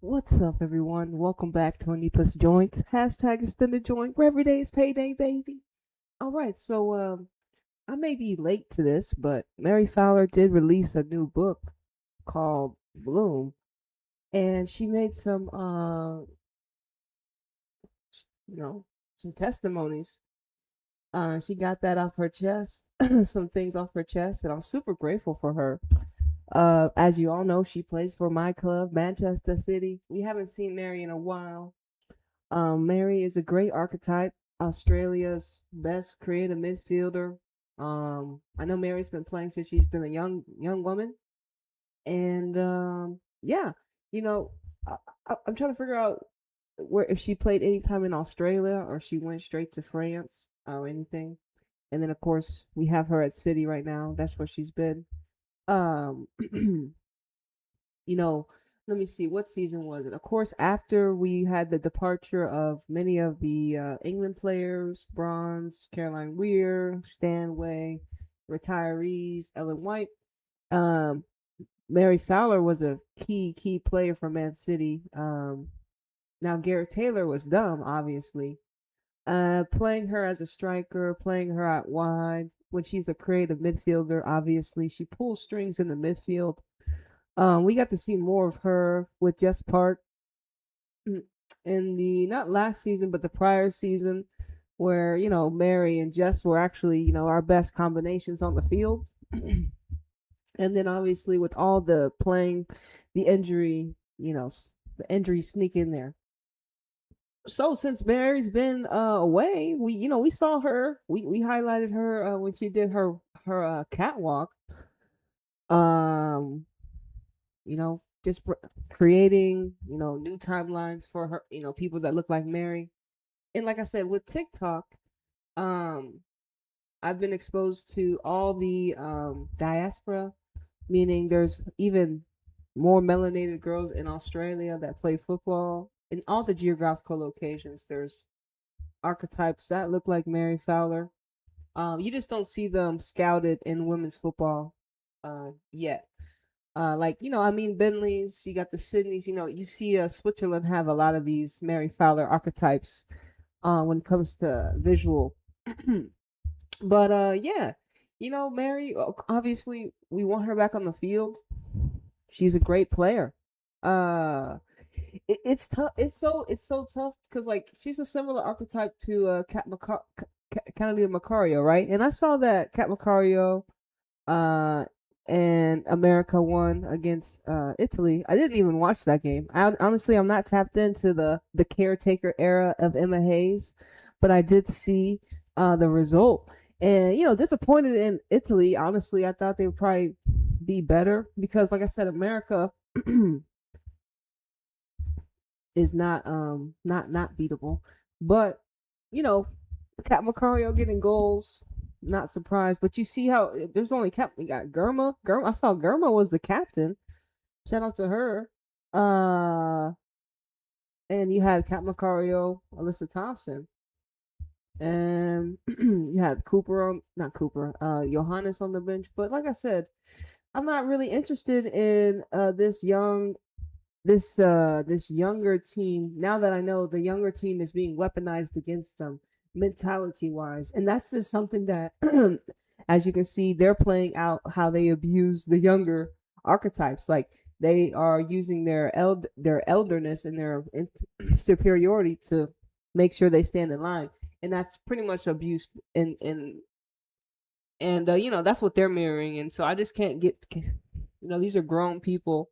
What's up, everyone? Welcome back to Anita's Joint. Hashtag extended joint, where every day is payday, baby. All right, so I may be late to this, but Mary Fowler did release a new book called Bloom, and she made some, you know, some testimonies. She got that off her chest, some things off her chest, and I'm super grateful for her. As you all know, she plays for my club, Manchester City. We haven't seen Mary in a while. Mary is a great archetype, Australia's best creative midfielder. I know Mary's been playing since she's been a young woman, and yeah, you know, I'm trying to figure out where if she played any time in Australia or she went straight to France or anything. And then of course we have her at City right now. That's where she's been. Um, you know, let me see, what season was it? Of course, after we had the departure of many of the England players, Bronze, Caroline Weir, Stanway, retirees, Ellen White, um, Mary Fowler was a key player for Man City. Now Gareth Taylor was dumb, obviously. Playing her as a striker, playing her out wide when she's a creative midfielder. Obviously, she pulls strings in the midfield. We got to see more of her with Jess Park in the not last season, but the prior season, where Mary and Jess were actually our best combinations on the field. And then obviously with all the playing, the injury, the injury sneak in there. So since Mary's been away, we saw her. We highlighted her when she did her catwalk. Um, just creating, new timelines for her, people that look like Mary. And like I said, with TikTok, um, I've been exposed to all the diaspora, meaning there's even more melanated girls in Australia that play football. In all the geographical locations, there's archetypes that look like Mary Fowler. You just don't see them scouted in women's football yet. Like I mean, Bentley's, you got the Sydneys. You see Switzerland have a lot of these Mary Fowler archetypes when it comes to visual. But yeah, Mary, obviously we want her back on the field. She's a great player. uh it's tough. It's so tough because like she's a similar archetype to Catalina Macario, right? And I saw that Cat Macario uh and America won against Italy. I didn't even watch that game. Honestly, I'm not tapped into the caretaker era of Emma Hayes, but I did see the result. And disappointed in Italy. Honestly, I thought they would probably be better because, like I said, America is not beatable. But you know, Cat Macario getting goals, not surprised. But you see how there's only Cap. We got Germa. Germa. I saw Germa was the captain. Shout out to her. Uh, and you had Cat Macario, Alyssa Thompson, and you had Cooper on, not Cooper, Johannes on the bench. But like I said, I'm not really interested in this younger team. Now that I know the younger team is being weaponized against them mentality wise, and that's just something that as you can see, they're playing out how they abuse the younger archetypes. Like they are using their elderness and their superiority to make sure they stand in line, and that's pretty much abuse. And that's what they're mirroring. And so I just can't get, these are grown people.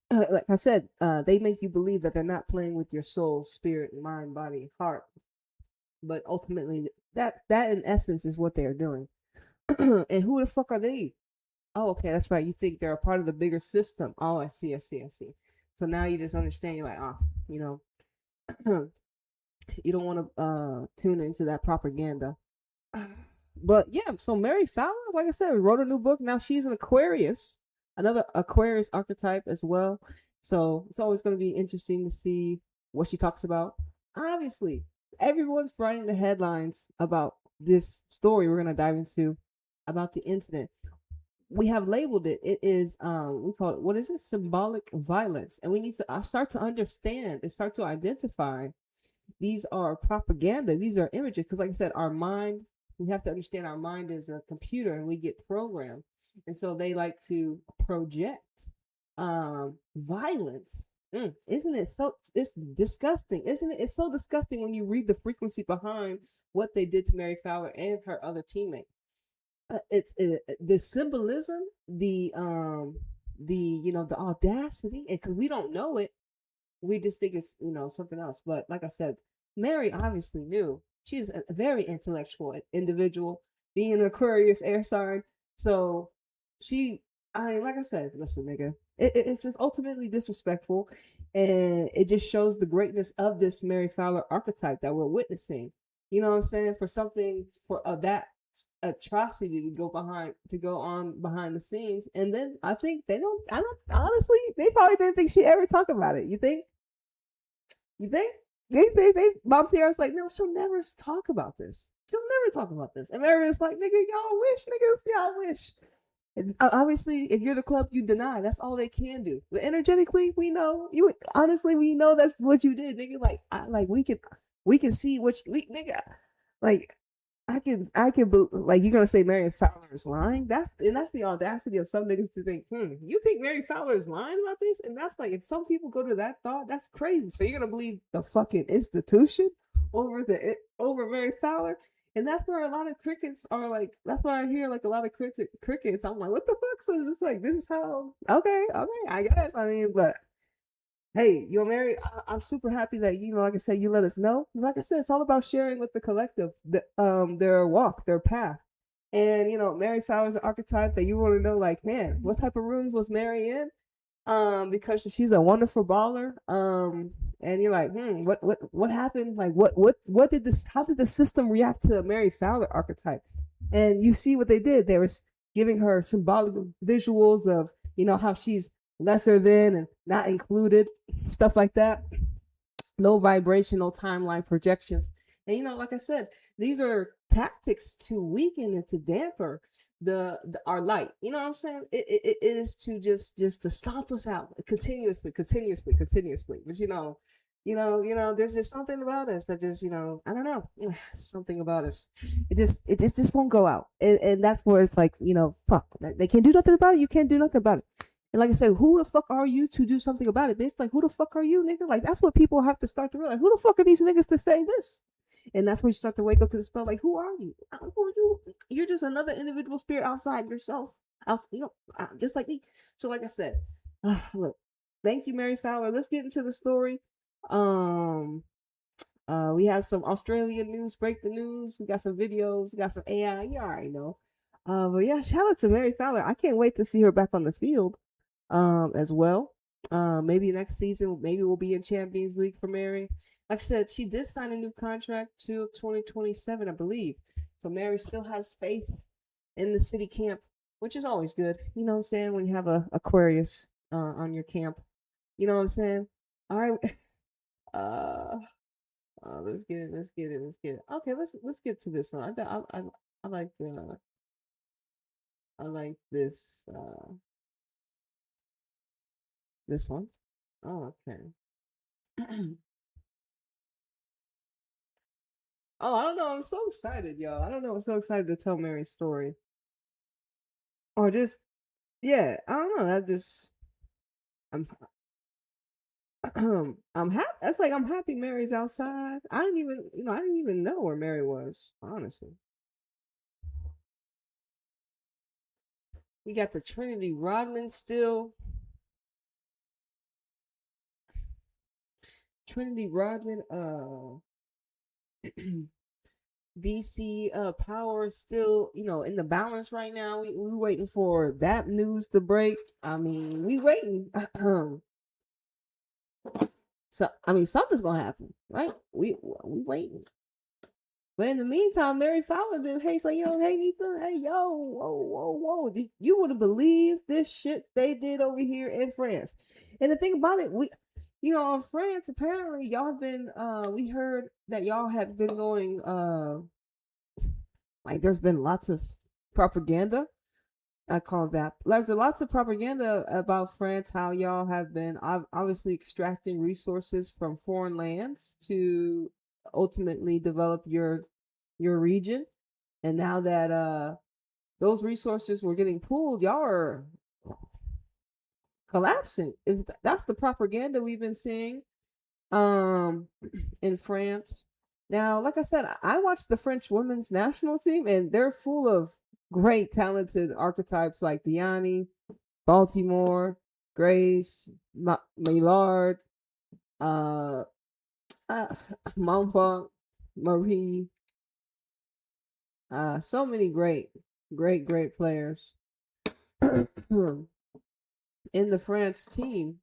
Like I said, they make you believe that they're not playing with your soul, spirit, mind, body, heart, but ultimately that in essence is what they are doing. And who the fuck are they? Oh, okay, that's right. You think they're a part of the bigger system. Oh, I see. So now you just understand. You're like, you know, you don't want to tune into that propaganda. But yeah, so Mary Fowler, like I said, wrote a new book. Now she's an Aquarius, another Aquarius archetype as well. So it's always going to be interesting to see what she talks about. Obviously, everyone's writing the headlines about this story we're going to dive into about the incident. we have labeled it. It is we call it, what is it? Symbolic violence, and we need to start to understand and start to identify these are propaganda. These are images. Because, like I said, our mind, we have to understand our mind is a computer and we get programmed. And so they like to project violence. Isn't it so? It's disgusting, isn't it? It's so disgusting when you read the frequency behind what they did to Mary Fowler and her other teammate. The symbolism, the the audacity, and because we don't know it, we just think it's something else. But like I said, Mary obviously knew. She's a very intellectual individual, being an Aquarius air sign. So she, I mean, like I said, listen, nigga, it's just ultimately disrespectful, and it just shows the greatness of this Mary Fowler archetype that we're witnessing. You know what I'm saying? For something for that atrocity to go on behind the scenes, and then I think they don't. I don't honestly. They probably didn't think she ever talk about it. You think? You think? They Mom Tiara's like, no, she'll never talk about this. She'll never talk about this. And Mary's like, nigga, y'all wish, niggas, y'all wish. And obviously, if you're the club, you deny. That's all they can do. But energetically, we know you. Honestly, we know that's what you did, nigga. Like we can see what nigga. Like I can, like, you're gonna say Mary Fowler is lying? That's the audacity of some niggas to think, you think Mary Fowler is lying about this? And that's like, if some people go to that thought, that's crazy. So you're gonna believe the fucking institution over Mary Fowler? And that's where a lot of crickets are like. That's why I hear like a lot of crickets. I'm like, what the fuck? So it's like, this is how? Okay, I guess. I mean, but hey, Mary, I'm super happy that like I said, you let us know. Like I said, it's all about sharing with the collective, their walk, their path, and Mary Fowler's an archetype that you want to know. Like, man, what type of rooms was Mary in? Because she's a wonderful baller. And you're like, what happened? Like, what did this? How did the system react to Mary Fowler archetype? And you see what they did. They were giving her symbolic visuals of how she's lesser than and not included, stuff like that. No vibrational timeline projections. And like I said, these are tactics to weaken and to damper the our light. You know what I'm saying? It is to just to stomp us out continuously. But there's just something about us that just I don't know, something about us. It just won't go out, and that's where it's like fuck. They can't do nothing about it. You can't do nothing about it. And like I said, who the fuck are you to do something about it, bitch? Like, who the fuck are you, nigga? Like, that's what people have to start to realize. Who the fuck are these niggas to say this? And that's when you start to wake up to the spell. Like, who are you? Who are you? You're just another individual spirit outside yourself. Just like me. So, like I said, look, thank you, Mary Fowler. Let's get into the story. We have some Australian news, break the news. We got some videos. We got some AI. You already know. But yeah, shout out to Mary Fowler. I can't wait to see her back on the field. As well. Maybe next season, maybe we'll be in Champions League for Mary. Like I said, she did sign a new contract to 2027, I believe. So Mary still has faith in the city camp, which is always good. You know what I'm saying? When you have a Aquarius on your camp, you know what I'm saying? All right. Let's get it. Okay, let's get to this one. I like the I like this one. Oh, okay. Oh, I don't know. I'm so excited, y'all. I don't know. I'm so excited to tell Mary's story. Or just, yeah, I don't know. I'm, I'm happy. That's like, I'm happy Mary's outside. I didn't even know where Mary was, honestly. We got the Trinity Rodman still. Trinity Rodman, DC power is still, in the balance right now. We waiting for that news to break. I mean, we waiting. So I mean, something's gonna happen, right? We waiting. But in the meantime, Mary Fowler did. Hey, so hey Nita, hey yo, whoa. You would have believed this shit they did over here in France. And the thing about it, in France, apparently y'all have been. We heard that y'all have been going. Like there's been lots of propaganda I call that. There's lots of propaganda about France, how y'all have been obviously extracting resources from foreign lands to ultimately develop your region. And now that those resources were getting pooled, y'all are collapsing. If that's the propaganda we've been seeing um in France. Now, like I said, I watched the French women's national team and they're full of great talented archetypes like Diani, Baltimore, Grace, Maillard, uh, uh Montfort, Marie, so many great players in the France team.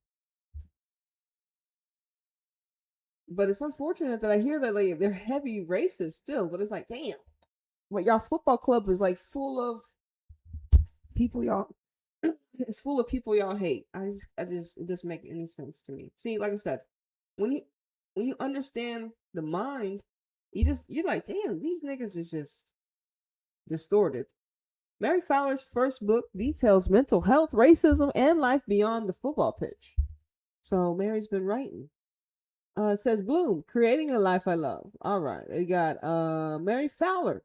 But it's unfortunate that I hear that like they're heavy racist still. But it's like, damn, what y'all football club is like full of people y'all. It's full of people y'all hate. It doesn't make any sense to me. See, like I said, when you when you understand the mind, you're like, damn, these niggas is just distorted. Mary Fowler's first book details mental health, racism, and life beyond the football pitch. So Mary's been writing. It says Bloom, creating a life I love. All right. They got Mary Fowler,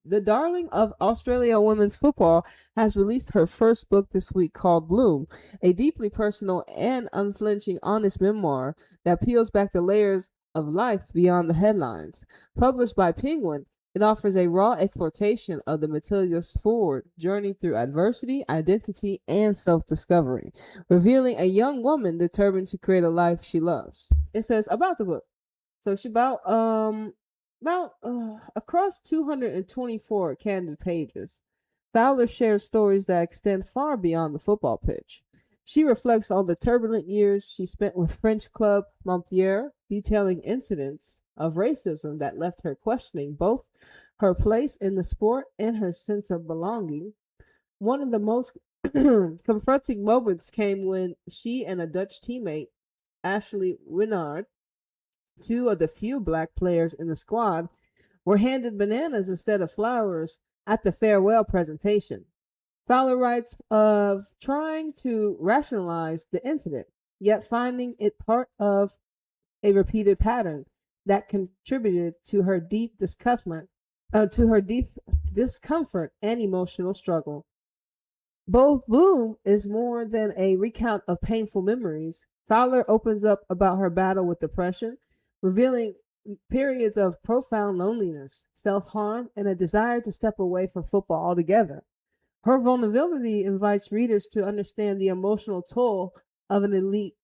the darling of Australia women's football, has released her first book this week called Bloom, a deeply personal and unflinching honest memoir that peels back the layers of life beyond the headlines. Published by Penguin, it offers a raw exploration of the Matildas' forward journey through adversity, identity, and self-discovery, revealing a young woman determined to create a life she loves. It says about the book. So she about across 224 candid pages, Fowler shares stories that extend far beyond the football pitch. She reflects on the turbulent years she spent with French club Montpellier, detailing incidents of racism that left her questioning both her place in the sport and her sense of belonging. One of the most confronting moments came when she and a Dutch teammate, Ashley Winnard, two of the few black players in the squad, were handed bananas instead of flowers at the farewell presentation. Fowler writes of trying to rationalize the incident, yet finding it part of a repeated pattern that contributed to her deep discomfort and emotional struggle. Both Bloom is more than a recount of painful memories. Fowler opens up about her battle with depression, revealing periods of profound loneliness, self harm, and a desire to step away from football altogether. Her vulnerability invites readers to understand the emotional toll of elite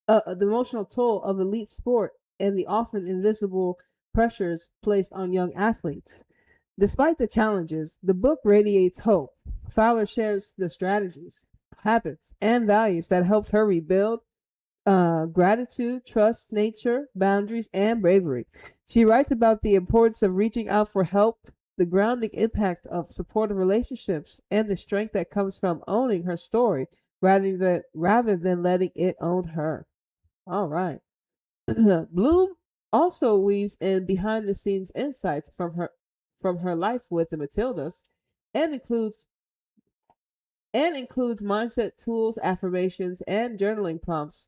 sport and the often invisible pressures placed on young athletes. Despite the challenges, the book radiates hope. Fowler shares the strategies, habits, and values that helped her rebuild gratitude, trust, nature, boundaries, and bravery. She writes about the importance of reaching out for help, the grounding impact of supportive relationships, and the strength that comes from owning her story rather than letting it own her. All right. Bloom also weaves in behind the scenes insights from her life with the Matildas and includes mindset tools, affirmations, and journaling prompts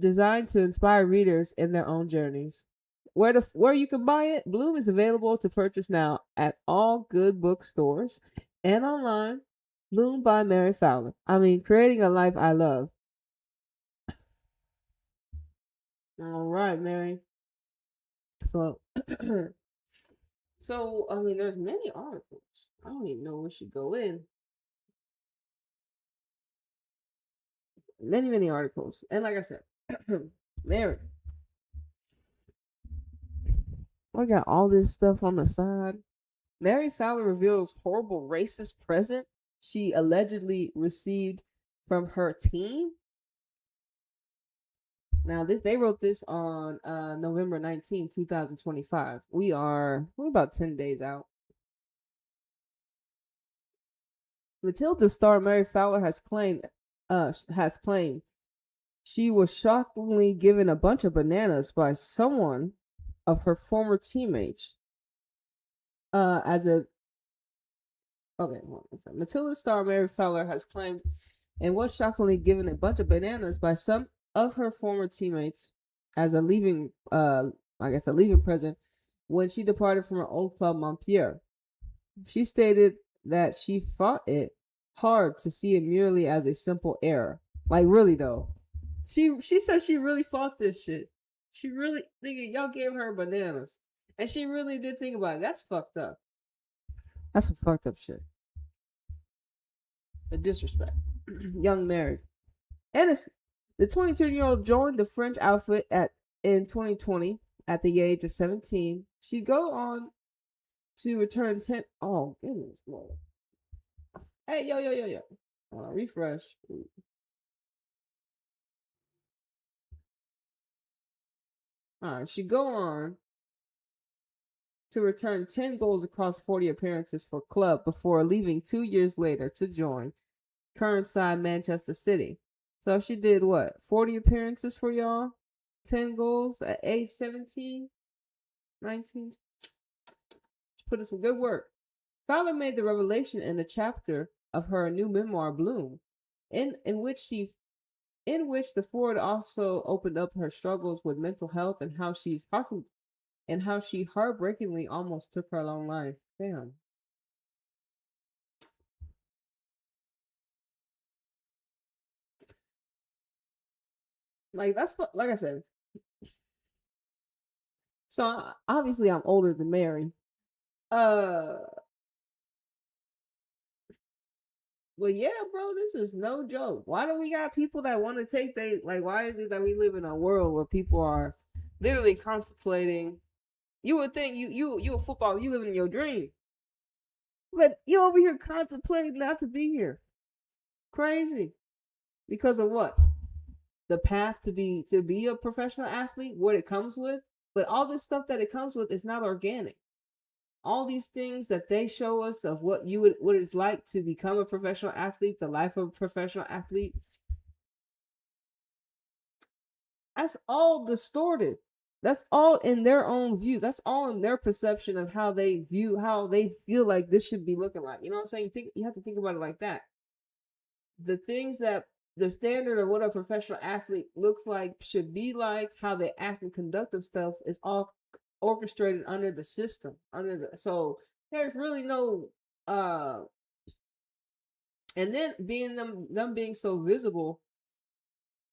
designed to inspire readers in their own journeys. Where you can buy it, Bloom is available to purchase now at all good bookstores and online. Bloom by Mary Fowler. I mean, creating a life I love. All right, Mary. So, so I mean, there's many articles. I don't even know where should go in. Many articles, and like I said, Mary, I got all this stuff on the side. Mary Fowler reveals horrible racist present she allegedly received from her team. Now, they wrote this on November 19, 2025. We're about 10 days out. Matilda star Mary Fowler has claimed she was shockingly given a bunch of bananas by someone of her former teammates as a Okay, Matilda star Mary Fowler has claimed and was shockingly given a bunch of bananas by some of her former teammates as a leaving, a leaving present when she departed from her old club Montpellier. She stated that she fought it hard to see it merely as a simple error. Like really though, she said she really fought this shit. She really, nigga, y'all gave her bananas, and she really did think about it. That's fucked up. That's some fucked up shit. The disrespect. Young married. And it's the 22-year-old joined the French outfit at in 2020 at the age of 17. She go on to return 10. Oh goodness, Lord. Hey, yo. Refresh. All right, she go on to return 10 goals across 40 appearances for club before leaving 2 years later to join current side Manchester City. So she did what? 40 appearances for y'all? 10 goals at age 17, 19. She put in some good work. Fowler made the revelation in a chapter of her new memoir Bloom, in which the forward also opened up her struggles with mental health and how she heartbreakingly almost took her own life. Damn. Like that's what, like I said. So obviously I'm older than Mary. Uh, well, yeah, bro, this is no joke. Why do we got people that want to take they like? Why is it that we live in a world where people are literally contemplating? You would think you a footballer, you living in your dream, but you over here contemplating not to be here. Crazy because of what? The path to be a professional athlete, what it comes with, but all this stuff that it comes with is not organic. All these things that they show us of what it's like to become a professional athlete, the life of a professional athlete, that's all distorted. That's all in their own view. That's all in their perception of how they feel like this should be looking like. You know what I'm saying? You have to think about it like that. The things that the standard of what a professional athlete looks like, should be like, how they act and conduct themselves is all orchestrated under the system. So there's really no and then being them being so visible,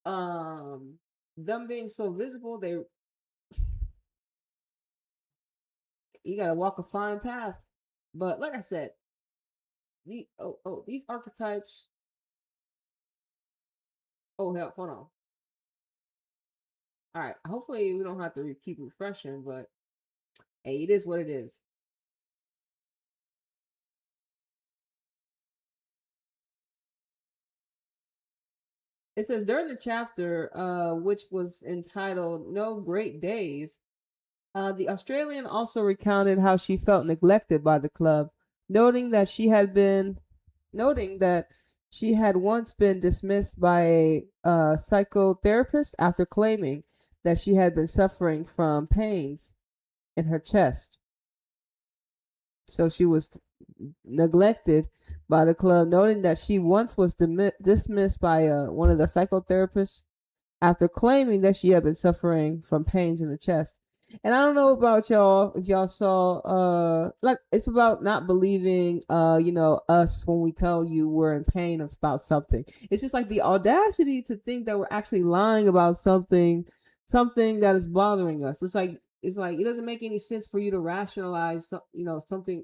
um them being so visible, they you gotta walk a fine path. But like I said, these archetypes. Oh hell, hold on. All right, hopefully we don't have to keep refreshing, but hey, it is what it is. It says during the chapter, which was entitled "No Great Days," the Australian also recounted how she felt neglected by the club, noting that she had been noting that she had once been dismissed by a psychotherapist after claiming that she had been suffering from pains in her chest. So she was neglected by the club, noting that she once was dismissed by one of the psychotherapists after claiming that she had been suffering from pains in the chest. And I don't know about y'all, if y'all saw like it's about not believing us when we tell you we're in pain about something. It's just like the audacity to think that we're actually lying about something that is bothering us. It's like it doesn't make any sense for you to rationalize something.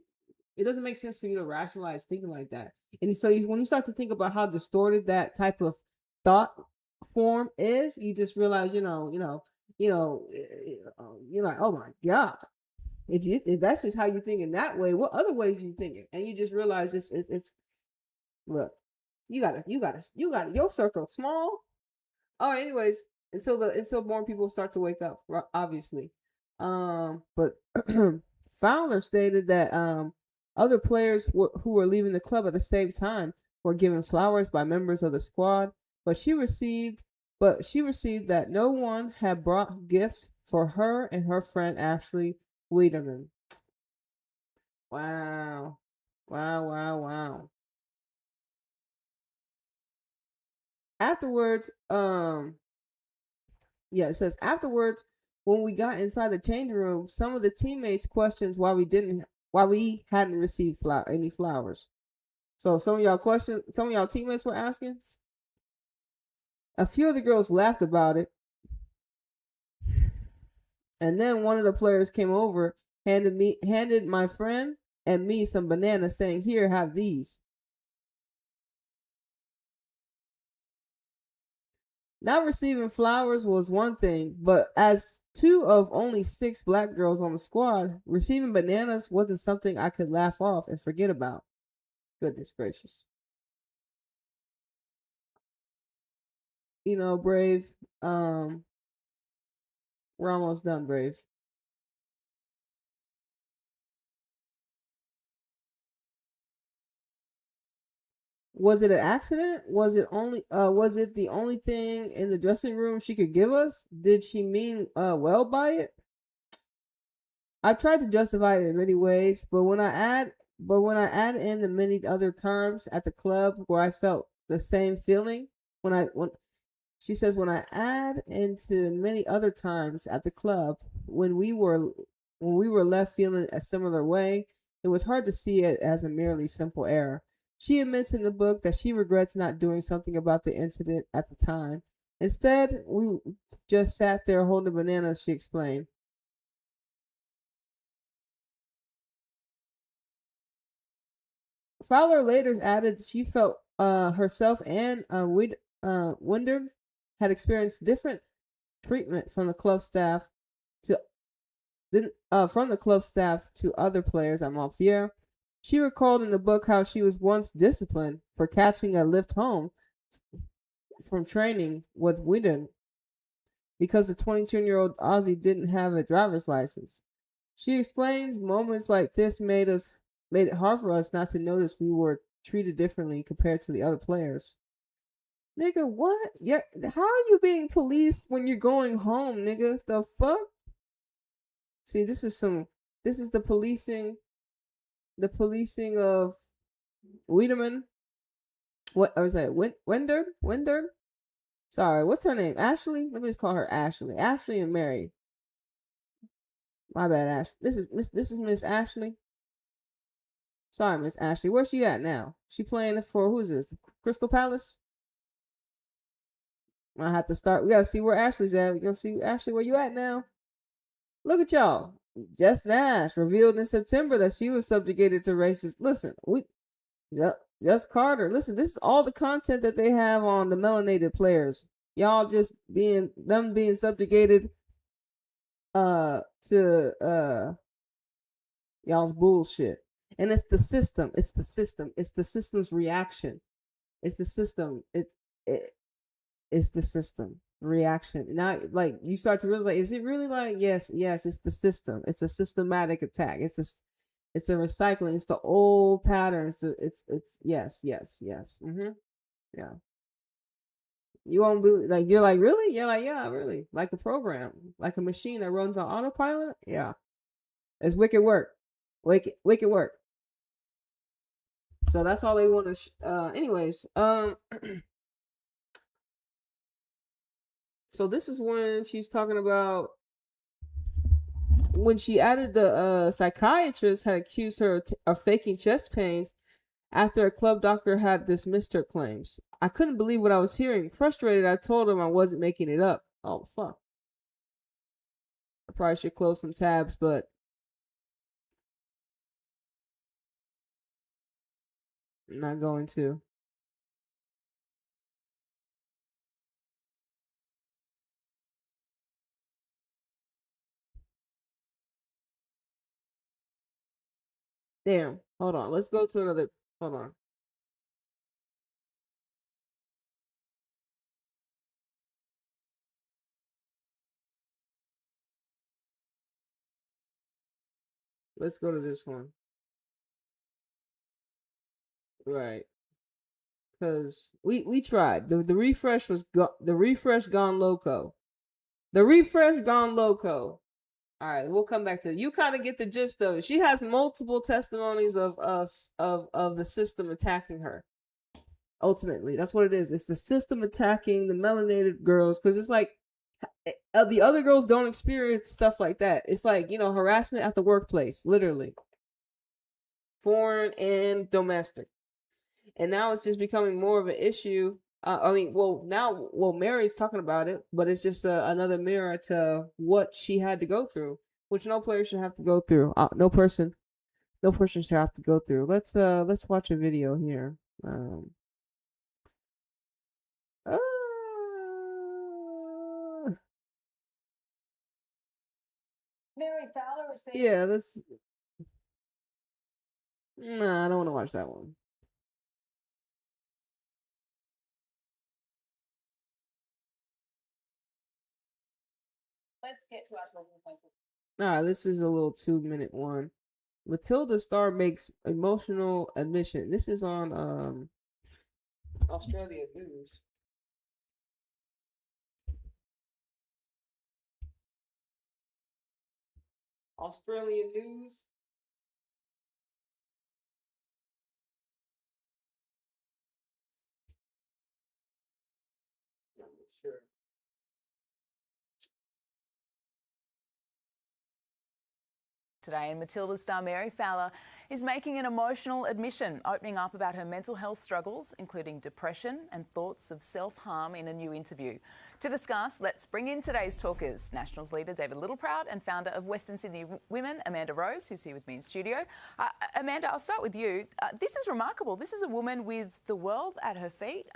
It doesn't make sense for you to rationalize thinking like that. And so when you start to think about how distorted that type of thought form is, you just realize, you're like, oh my god, if that's just how you think in that way, what other ways are you thinking? And you just realize it's look, you got your circle small. Oh, anyways, until more people start to wake up, obviously. But Fowler stated that other players who were leaving the club at the same time were given flowers by members of the squad, but she received that no one had brought gifts for her and her friend Ashley Wiedemann. Wow. Wow, wow, wow. Afterwards, yeah, it says afterwards, when we got inside the changing room, some of the teammates questioned why we hadn't received any flowers. So some of y'all teammates were asking. A few of the girls laughed about it, and then one of the players came over, handed my friend and me some bananas, saying, "Here, have these." Not receiving flowers was one thing, but as two of only 6 black girls on the squad, receiving bananas wasn't something I could laugh off and forget about. Goodness gracious. You know, Brave, um, we're almost done, Brave. Was it an accident? Was it the only thing in the dressing room she could give us? Did she mean well by it? I've tried to justify it in many ways, but when I add in the many other times at the club where I felt the same feeling, when she says when I add into many other times at the club when we were when we were left feeling a similar way, it was hard to see it as a merely simple error. She admits in the book that she regrets not doing something about the incident at the time. Instead, we just sat there holding bananas, she explained. Fowler later added she felt herself and Winder had experienced different treatment from the club staff to other players at Montpellier. She recalled in the book how she was once disciplined for catching a lift home from training with Winder because the 22-year-old Aussie didn't have a driver's license. She explains moments like this made it hard for us not to notice we were treated differently compared to the other players. Nigga, what? Yeah, how are you being policed when you're going home, nigga? The fuck? See, this is the policing of Wiedemann. What I was that? Winder? Sorry, what's her name? Ashley? Let me just call her Ashley. Ashley and Mary. My bad, Ash. This is Miss Ashley. Sorry, Miss Ashley. Where's she at now? She playing for who's this? Crystal Palace? I have to start. We gotta see where Ashley's at. We gotta see Ashley where you at now. Look at y'all. Jess Nash revealed in September that she was subjugated to racist. Listen, yeah, Jess Carter. Listen, this is all the content that they have on the melanated players. Y'all just being subjugated to y'all's bullshit. And it's the system. It's the system. It's the system's reaction. It's the system. It it's the system reaction. Now, like you start to realize, like, is it really like yes? It's the system. It's a systematic attack. It's a recycling. It's the old patterns. It's yes. Yeah. You won't be like you're like really? You're like yeah, really like a program, like a machine that runs on autopilot. Yeah, it's wicked work, wicked work. So that's all they want to. Anyways, so this is when she's talking about when she added the psychiatrist had accused her of faking chest pains after a club doctor had dismissed her claims. I couldn't believe what I was hearing. Frustrated, I told him I wasn't making it up. Oh, fuck. I probably should close some tabs, but I'm not going to. Damn. Hold on. Let's go to another. Hold on. Let's go to this one. Right. Because we tried. The refresh was the refresh gone loco. The refresh gone loco. All right, we'll come back to it. You kind of get the gist of it. She has multiple testimonies of us of the system attacking her. Ultimately, that's what it is. It's the system attacking the melanated girls because it's like the other girls don't experience stuff like that. It's like, harassment at the workplace, literally, foreign and domestic. And now it's just becoming more of an issue. Mary's talking about it, but it's just another mirror to what she had to go through, which no player should have to go through. No person should have to go through. Let's watch a video here. Uh, Mary Fowler was saying. Yeah, let's. Nah, I don't want to watch that one. Let's get to our talking points. This is a little 2-minute one. Matilda star makes emotional admission. This is on Australia News. Australian News. I'm not sure. Today, and Matildas star Mary Fowler is making an emotional admission, opening up about her mental health struggles, including depression and thoughts of self-harm in a new interview. To discuss, let's bring in today's talkers, Nationals leader David Littleproud and founder of Western Sydney Women, Amanda Rose, who's here with me in studio. Amanda, I'll start with you. This is remarkable. This is a woman with the world at her feet,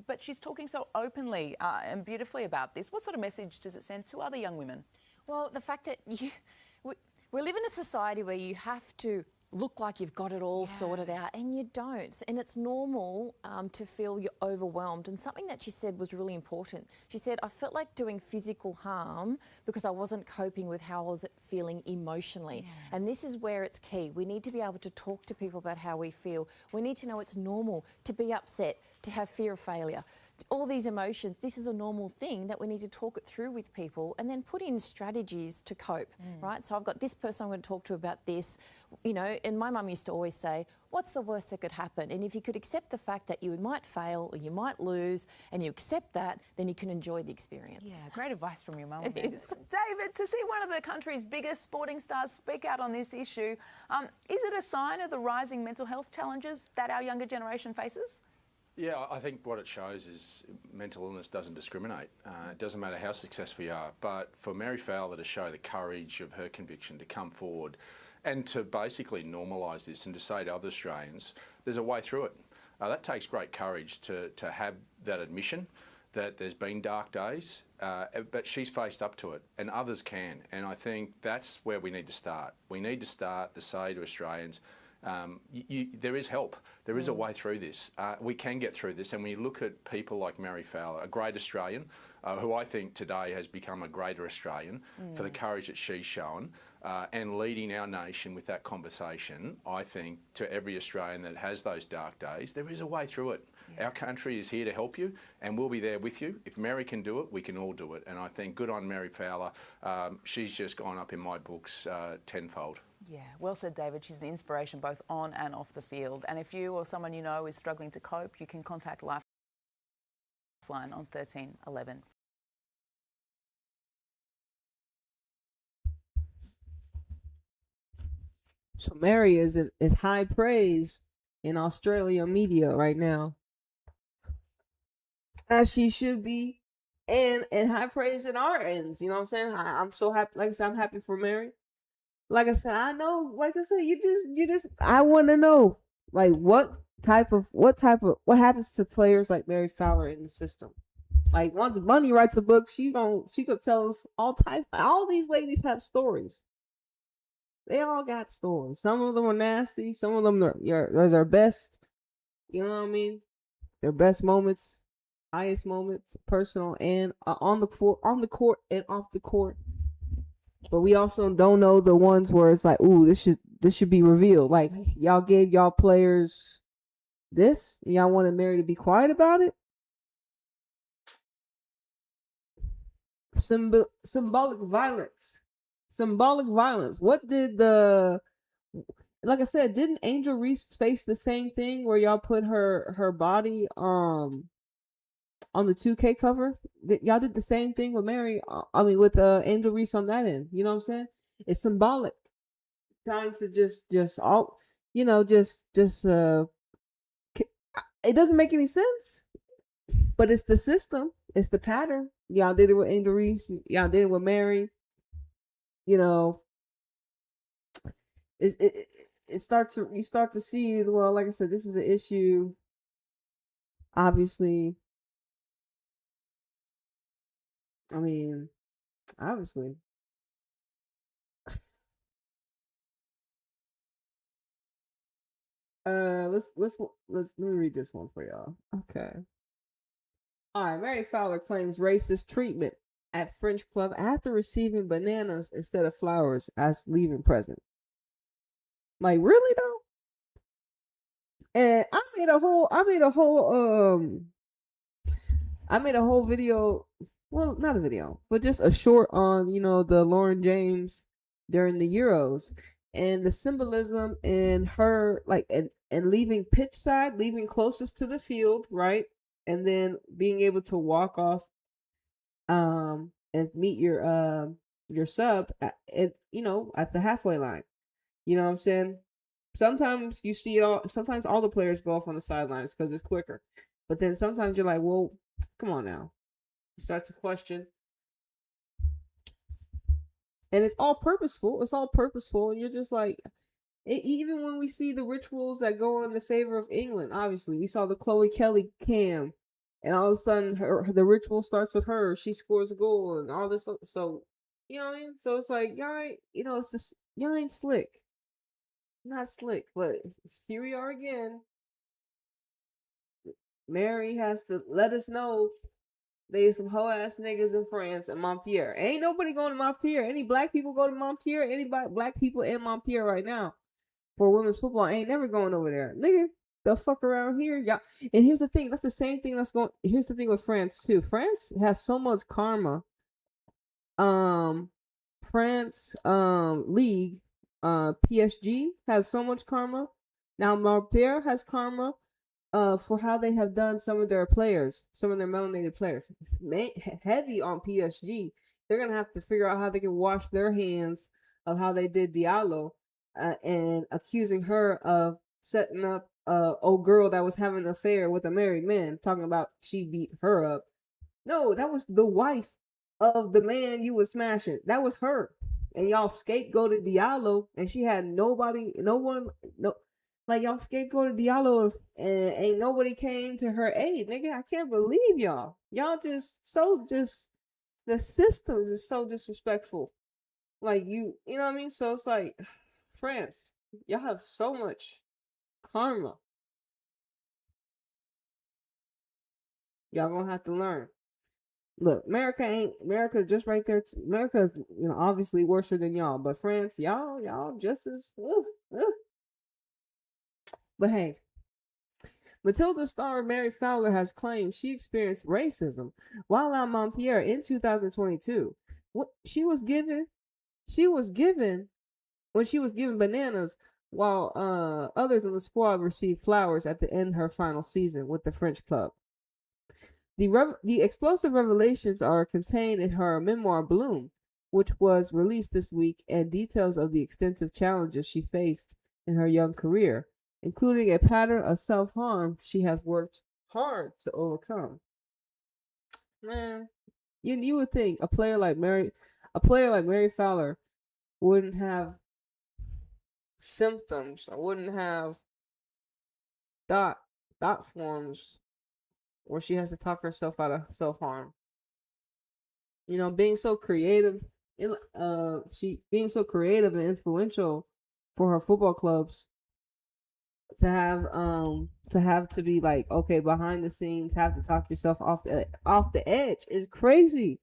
but she's talking so openly and beautifully about this. What sort of message does it send to other young women? Well, the fact that we live in a society where you have to look like you've got it all sorted out, and you don't. And it's normal to feel you're overwhelmed. And something that she said was really important. She said, I felt like doing physical harm because I wasn't coping with how I was feeling emotionally. Yeah. And this is where it's key. We need to be able to talk to people about how we feel. We need to know it's normal to be upset, to have fear of failure. All these emotions, this is a normal thing that we need to talk it through with people and then put in strategies to cope, right? So I've got this person I'm going to talk to about this, and my mum used to always say, what's the worst that could happen? And if you could accept the fact that you might fail or you might lose and you accept that, then you can enjoy the experience. Yeah, great advice from your mum. It is. David, to see one of the country's biggest sporting stars speak out on this issue, is it a sign of the rising mental health challenges that our younger generation faces? Yeah, I think what it shows is mental illness doesn't discriminate. It doesn't matter how successful you are. But for Mary Fowler to show the courage of her conviction to come forward and to basically normalise this and to say to other Australians, there's a way through it. That takes great courage to have that admission that there's been dark days, but she's faced up to it and others can. And I think that's where we need to start. We need to start to say to Australians, there is help. There is a way through this. We can get through this. And when you look at people like Mary Fowler, a great Australian, who I think today has become a greater Australian for the courage that she's shown, and leading our nation with that conversation, I think to every Australian that has those dark days, there is a way through it. Yeah. Our country is here to help you and we'll be there with you. If Mary can do it, we can all do it. And I think good on Mary Fowler. She's just gone up in my books tenfold. Yeah, well said, David. She's an inspiration both on and off the field. And if you or someone you know is struggling to cope, you can contact Lifeline on 1311. So Mary is high praise in Australia media right now, as she should be, and high praise in our ends. You know what I'm saying? I'm so happy. Like I said, I'm happy for Mary. Like I said, I know. Like I said, you just. I want to know, like, what happens to players like Mary Fowler in the system. Like, once Bunny writes a book, she could tell us all types. All these ladies have stories. They all got stories. Some of them are nasty. Some of them are their best. You know what I mean? Their best moments, highest moments, personal and on the court and off the court. But we also don't know the ones where it's like, ooh, this should be revealed. Like, y'all gave y'all players this, and y'all wanted Mary to be quiet about it. Symbolic violence. Symbolic violence. What did like I said, didn't Angel Reese face the same thing where y'all put her body on the 2K cover? Y'all did the same thing with Mary. I mean, with Angel Reese on that end. You know what I'm saying? It's symbolic. Trying to just all, it doesn't make any sense. But it's the system. It's the pattern. Y'all did it with Angel Reese. Y'all did it with Mary. You know, you start to see. Well, like I said, this is an issue. Obviously, I mean, obviously. Let me read this one for y'all. Okay. All right. Mary Fowler claims racist treatment at French club after receiving bananas instead of flowers as leaving present. Like, really though? And I made a whole video. Well, not a video, but just a short on, the Lauren James during the Euros and the symbolism in her, like, and leaving pitch side, leaving closest to the field, right? And then being able to walk off and meet your sub at the halfway line. You know what I'm saying? Sometimes you see it all. Sometimes all the players go off on the sidelines because it's quicker. But then sometimes you're like, well, come on now. You start to question. And it's all purposeful. It's all purposeful. And you're just like, even when we see the rituals that go in the favor of England, obviously, we saw the Chloe Kelly cam. And all of a sudden, the ritual starts with her. She scores a goal and all this. So, you know what I mean? So it's like, y'all ain't, it's just, y'all ain't slick. Not slick, but here we are again. Mary has to let us know there's some hoe ass niggas in France and Montpellier. Ain't nobody going to Montpellier. Any black people go to Montpellier? Anybody black people in Montpellier right now for women's football ain't never going over there. Nigga, the fuck around here, y'all. And here's the thing, that's the same thing that's going. Here's the thing with France too. France has so much karma. France league. PSG has so much karma. Now Montpellier has karma for how they have done some of their players, some of their melanated players. It's heavy on PSG. They're going to have to figure out how they can wash their hands of how they did Diallo and accusing her of setting up a old girl that was having an affair with a married man, talking about she beat her up. No, that was the wife of the man you was smashing. That was her. And y'all scapegoated Diallo, and she had no one, like y'all scapegoated Diallo, and ain't nobody came to her aid, nigga. I can't believe y'all. Y'all the system is so disrespectful. Like you know what I mean? So it's like, France, y'all have so much karma. Y'all gonna have to learn. Look, America just right there. America's obviously worse than y'all, but France, y'all just as. But hey, Matilda star Mary Fowler has claimed she experienced racism while at Montpellier in 2022. What she was given when she was given bananas, while others in the squad received flowers at the end of her final season with the French club. The explosive revelations are contained in her memoir Bloom, which was released this week, and details of the extensive challenges she faced in her young career, including a pattern of self-harm she has worked hard to overcome. Man, you would think a player like Mary Fowler wouldn't have symptoms, or wouldn't have thought forms where she has to talk herself out of self-harm. Being so creative, being so creative and influential for her football clubs, to have to be like, okay, behind the scenes, have to talk yourself off the edge is crazy.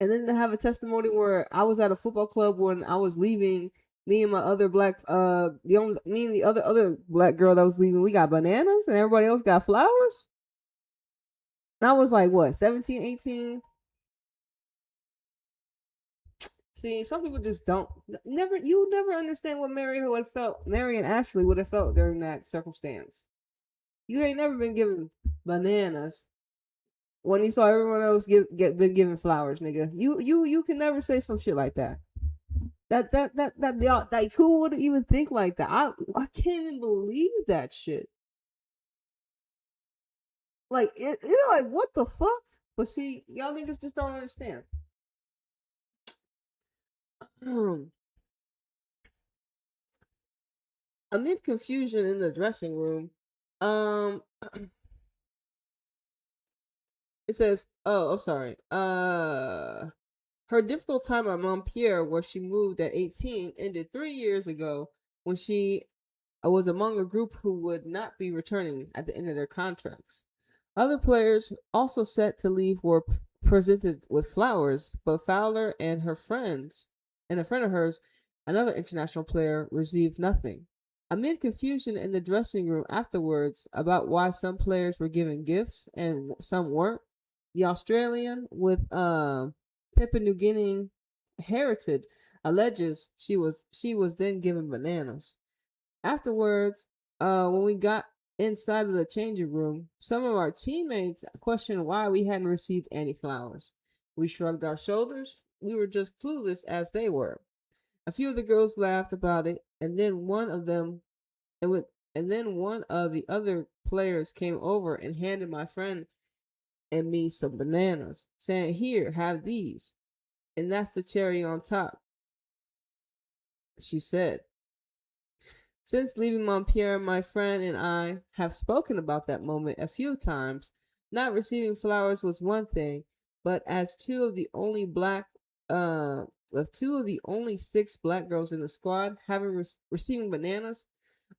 And then to have a testimony where I was at a football club when I was leaving. Me and my other me and the other black girl that was leaving, we got bananas, and everybody else got flowers. And I was like, what, 17, 18? See, some people just don't you never understand what Mary and Ashley would have felt during that circumstance. You ain't never been given bananas when you saw everyone else been given flowers, nigga. You can never say some shit like that. That like, who would even think like that? I can't even believe that shit. Like you're like, what the fuck? But see, y'all niggas just don't understand. Amid confusion in the dressing room, um, it says, "Oh, I'm sorry. Her difficult time at Montpellier, where she moved at 18, ended 3 years ago when she was among a group who would not be returning at the end of their contracts. Other players also set to leave were presented with flowers, but Fowler and her friends, and a friend of hers, another international player, received nothing. Amid confusion in the dressing room afterwards about why some players were given gifts and some weren't, the Australian with Papua New Guinea heritage alleges she was then given bananas. Afterwards, when we got inside of the changing room, some of our teammates questioned why we hadn't received any flowers. We shrugged our shoulders. We were just clueless as they were. A few of the girls laughed about it, and then one of the other players came over and handed my friend and me some bananas, saying, "Here, have these." And that's the cherry on top, she said. Since leaving Montpellier, my friend and I have spoken about that moment a few times. Not receiving flowers was one thing, but as two of the only 6 black girls in the squad, receiving bananas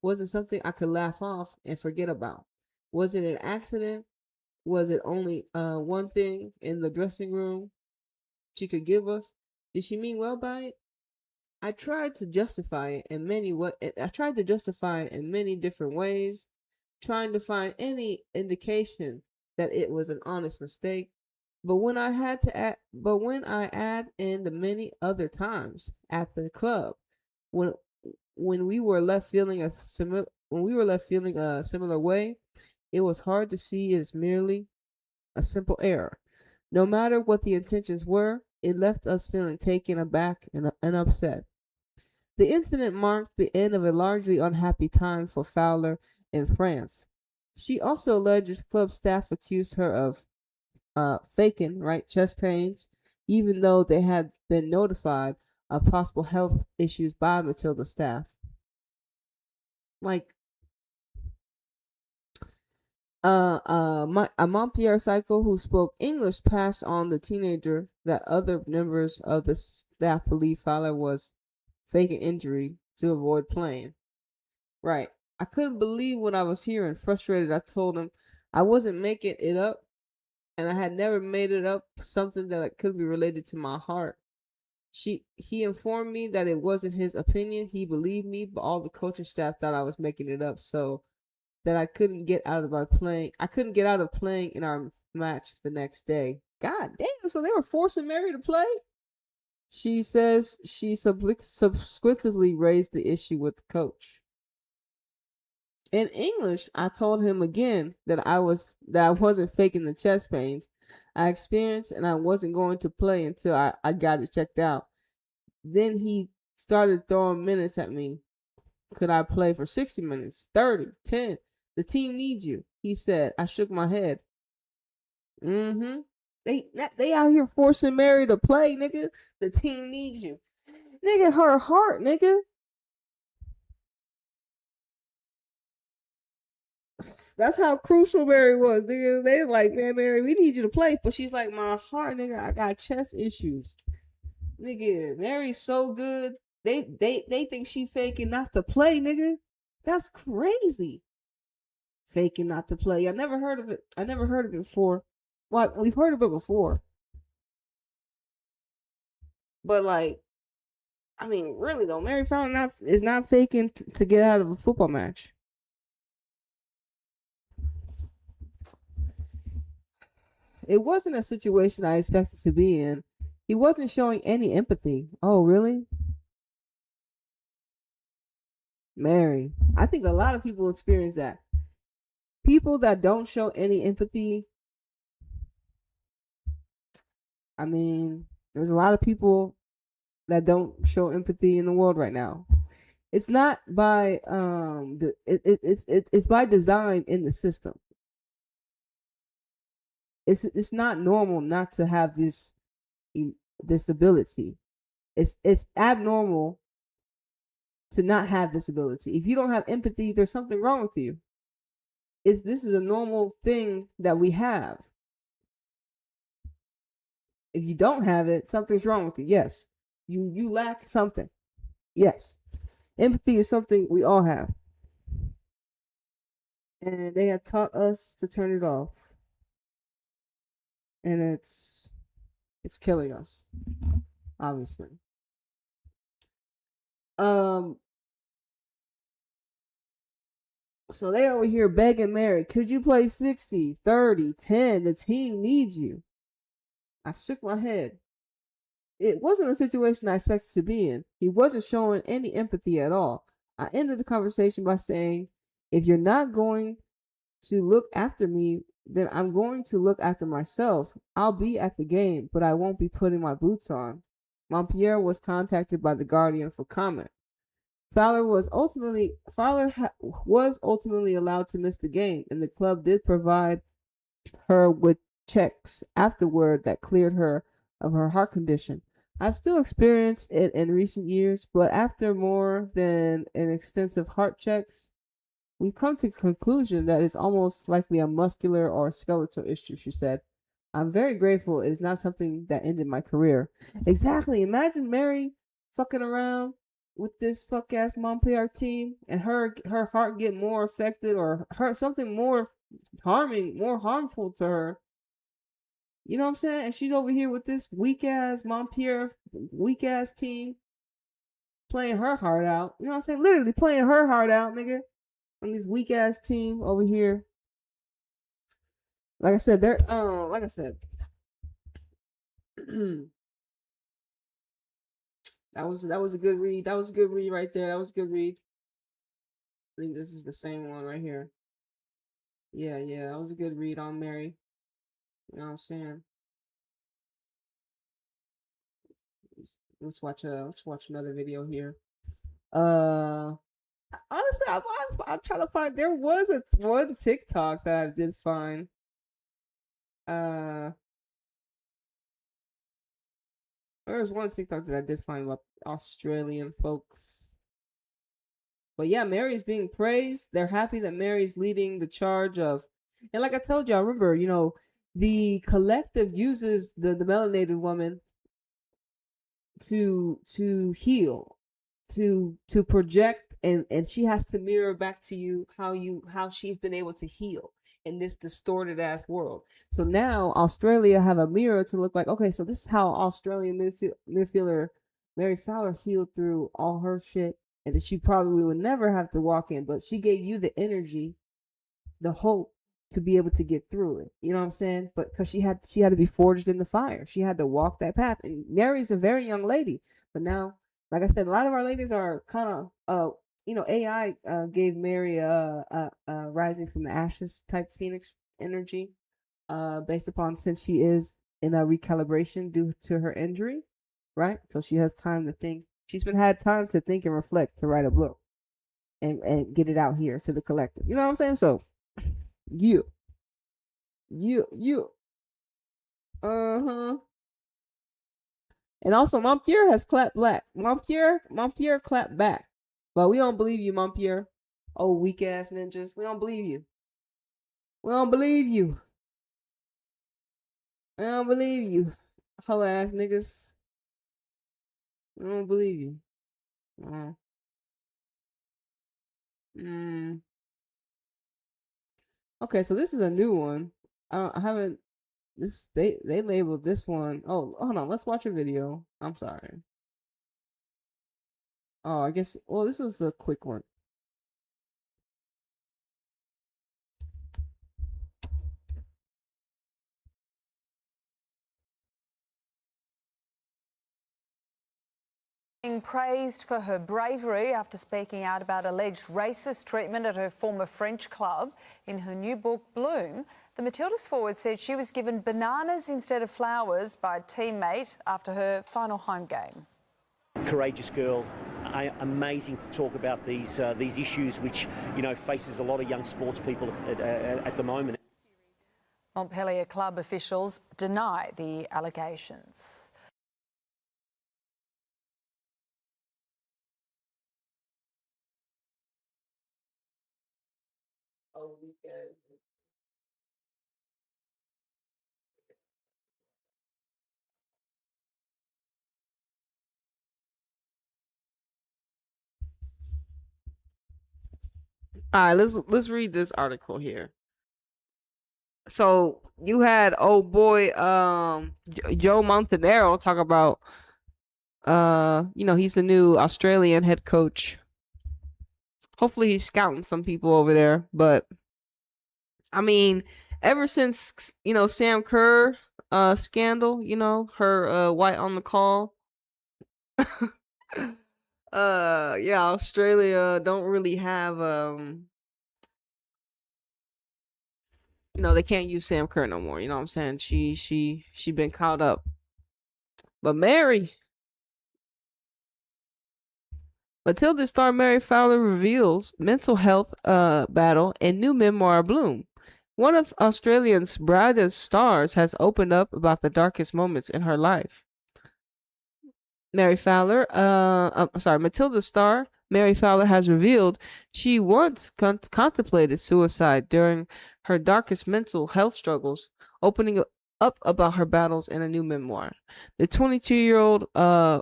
wasn't something I could laugh off and forget about. Was it an accident? Was it only one thing in the dressing room she could give us? Did she mean well by it? I tried to justify it in many different ways, trying to find any indication that it was an honest mistake. But when I add in the many other times at the club, when we were left feeling a similar way, it was hard to see it as merely a simple error. No matter what the intentions were, it left us feeling taken aback and upset. The incident marked the end of a largely unhappy time for Fowler in France. She also alleges club staff accused her of faking chest pains, even though they had been notified of possible health issues by Matilda staff. Like, a Montpellier cycle who spoke English passed on the teenager that other members of the staff believed Fowler was faking injury to avoid playing. Right. I couldn't believe what I was hearing. Frustrated, I told him I wasn't making it up, and I had never made it up something that could be related to my heart. He informed me that it wasn't his opinion. He believed me, but all the coaching staff thought I was making it up, so that I couldn't get out of playing in our match the next day. God damn! So they were forcing Mary to play. She says she subsequently raised the issue with the coach. In English, I told him again that I wasn't faking the chest pains I experienced, and I wasn't going to play until I got it checked out. Then he started throwing minutes at me. Could I play for 60 minutes, 30, 10? The team needs you, he said. I shook my head. They out here forcing Mary to play, nigga. The team needs you. Nigga, her heart, nigga. That's how crucial Mary was, nigga. They like, man, Mary, we need you to play. But she's like, my heart, nigga, I got chest issues. Nigga, Mary's so good. They think she faking not to play, nigga. That's crazy. Faking not to play. I never heard of it. I never heard of it before. Like, we've heard of it before. But like, I mean, really though, Mary Fowler is not faking to get out of a football match. It wasn't a situation I expected to be in. He wasn't showing any empathy. Oh, really? Mary. I think a lot of people experience that. People that don't show any empathy. I mean, there's a lot of people that don't show empathy in the world right now. It's not by it's by design in the system. It's not normal not to have this ability. It's abnormal to not have this ability. If you don't have empathy, there's something wrong with you. This is a normal thing that we have. If you don't have it, something's wrong with you. Yes. You lack something. Yes. Empathy is something we all have. And they have taught us to turn it off. And it's killing us. Obviously. So they over here begging Mary, could you play 60, 30, 10? The team needs you. I shook my head. It wasn't a situation I expected to be in. He wasn't showing any empathy at all. I ended the conversation by saying, if you're not going to look after me, then I'm going to look after myself. I'll be at the game, but I won't be putting my boots on. Montpierre was contacted by The Guardian for comment. Fowler was ultimately allowed to miss the game, and the club did provide her with checks afterward that cleared her of her heart condition. I've still experienced it in recent years, but after more than an extensive heart checks, we've come to the conclusion that it's almost likely a muscular or skeletal issue, she said. I'm very grateful it is not something that ended my career. Exactly. Imagine Mary fucking around with this fuck ass Montpellier team and her heart get more affected or her something more harmful to her. You know what I'm saying? And she's over here with this weak ass Montpellier weak ass team playing her heart out. You know what I'm saying? Literally playing her heart out, nigga. On this weak ass team over here. Like I said, they're like I said. that was a good read. That was a good read right there. That was a good read. I think this is the same one right here. Yeah, that was a good read on Mary. You know what I'm saying? Let's watch another video here. Honestly, I'm trying to find. There was one TikTok that I did find. There was one TikTok that I did find about Australian folks. But yeah, Mary is being praised. They're happy that Mary's leading the charge of, and like I told you, I remember, the collective uses the melanated woman to heal, to project, and she has to mirror back to you how she's been able to heal in this distorted ass world. So now Australia have a mirror to look like, okay, so this is how Australian midfielder Mary Fowler healed through all her shit, and that she probably would never have to walk in, but she gave you the energy, the hope to be able to get through it. You know what I'm saying? But because she had to be forged in the fire, she had to walk that path. And Mary's a very young lady, but now, like I said, a lot of our ladies are kind of AI gave Mary a rising from the ashes type phoenix energy, based upon, since she is in a recalibration due to her injury, right? So she has time to think. She's had time to think and reflect to write a book and get it out here to the collective. You know what I'm saying? So you. Uh-huh. And also, Montpierre has clapped back. Montpierre clapped back. But we don't believe you, Montpierre. Oh, weak ass ninjas. We don't believe you. We don't believe you. I don't believe you. Hoe ass niggas. I don't believe you. Okay, so this is a new one. I haven't. They labeled this one. Oh, hold on. Let's watch a video. I'm sorry. Oh, I guess. Well, this was a quick one. Being praised for her bravery after speaking out about alleged racist treatment at her former French club. In her new book, Bloom, the Matildas forward said she was given bananas instead of flowers by a teammate after her final home game. Courageous girl, amazing to talk about these issues which, you know, faces a lot of young sports people at the moment. Montpellier club officials deny the allegations. Oh, weekend. All right, let's read this article here. So you had old boy Joe Montanaro talk about he's the new Australian head coach. Hopefully he's scouting some people over there, but I mean, ever since Sam Kerr scandal, her white on the call. Yeah, Australia don't really have they can't use Sam Kerr no more, you know what I'm saying? She been caught up. But Matilda star Mary Fowler reveals mental health battle in new memoir Bloom. One of Australia's brightest stars has opened up about the darkest moments in her life. Matilda star Mary Fowler has revealed she once contemplated suicide during her darkest mental health struggles, opening up about her battles in a new memoir. The 22-year-old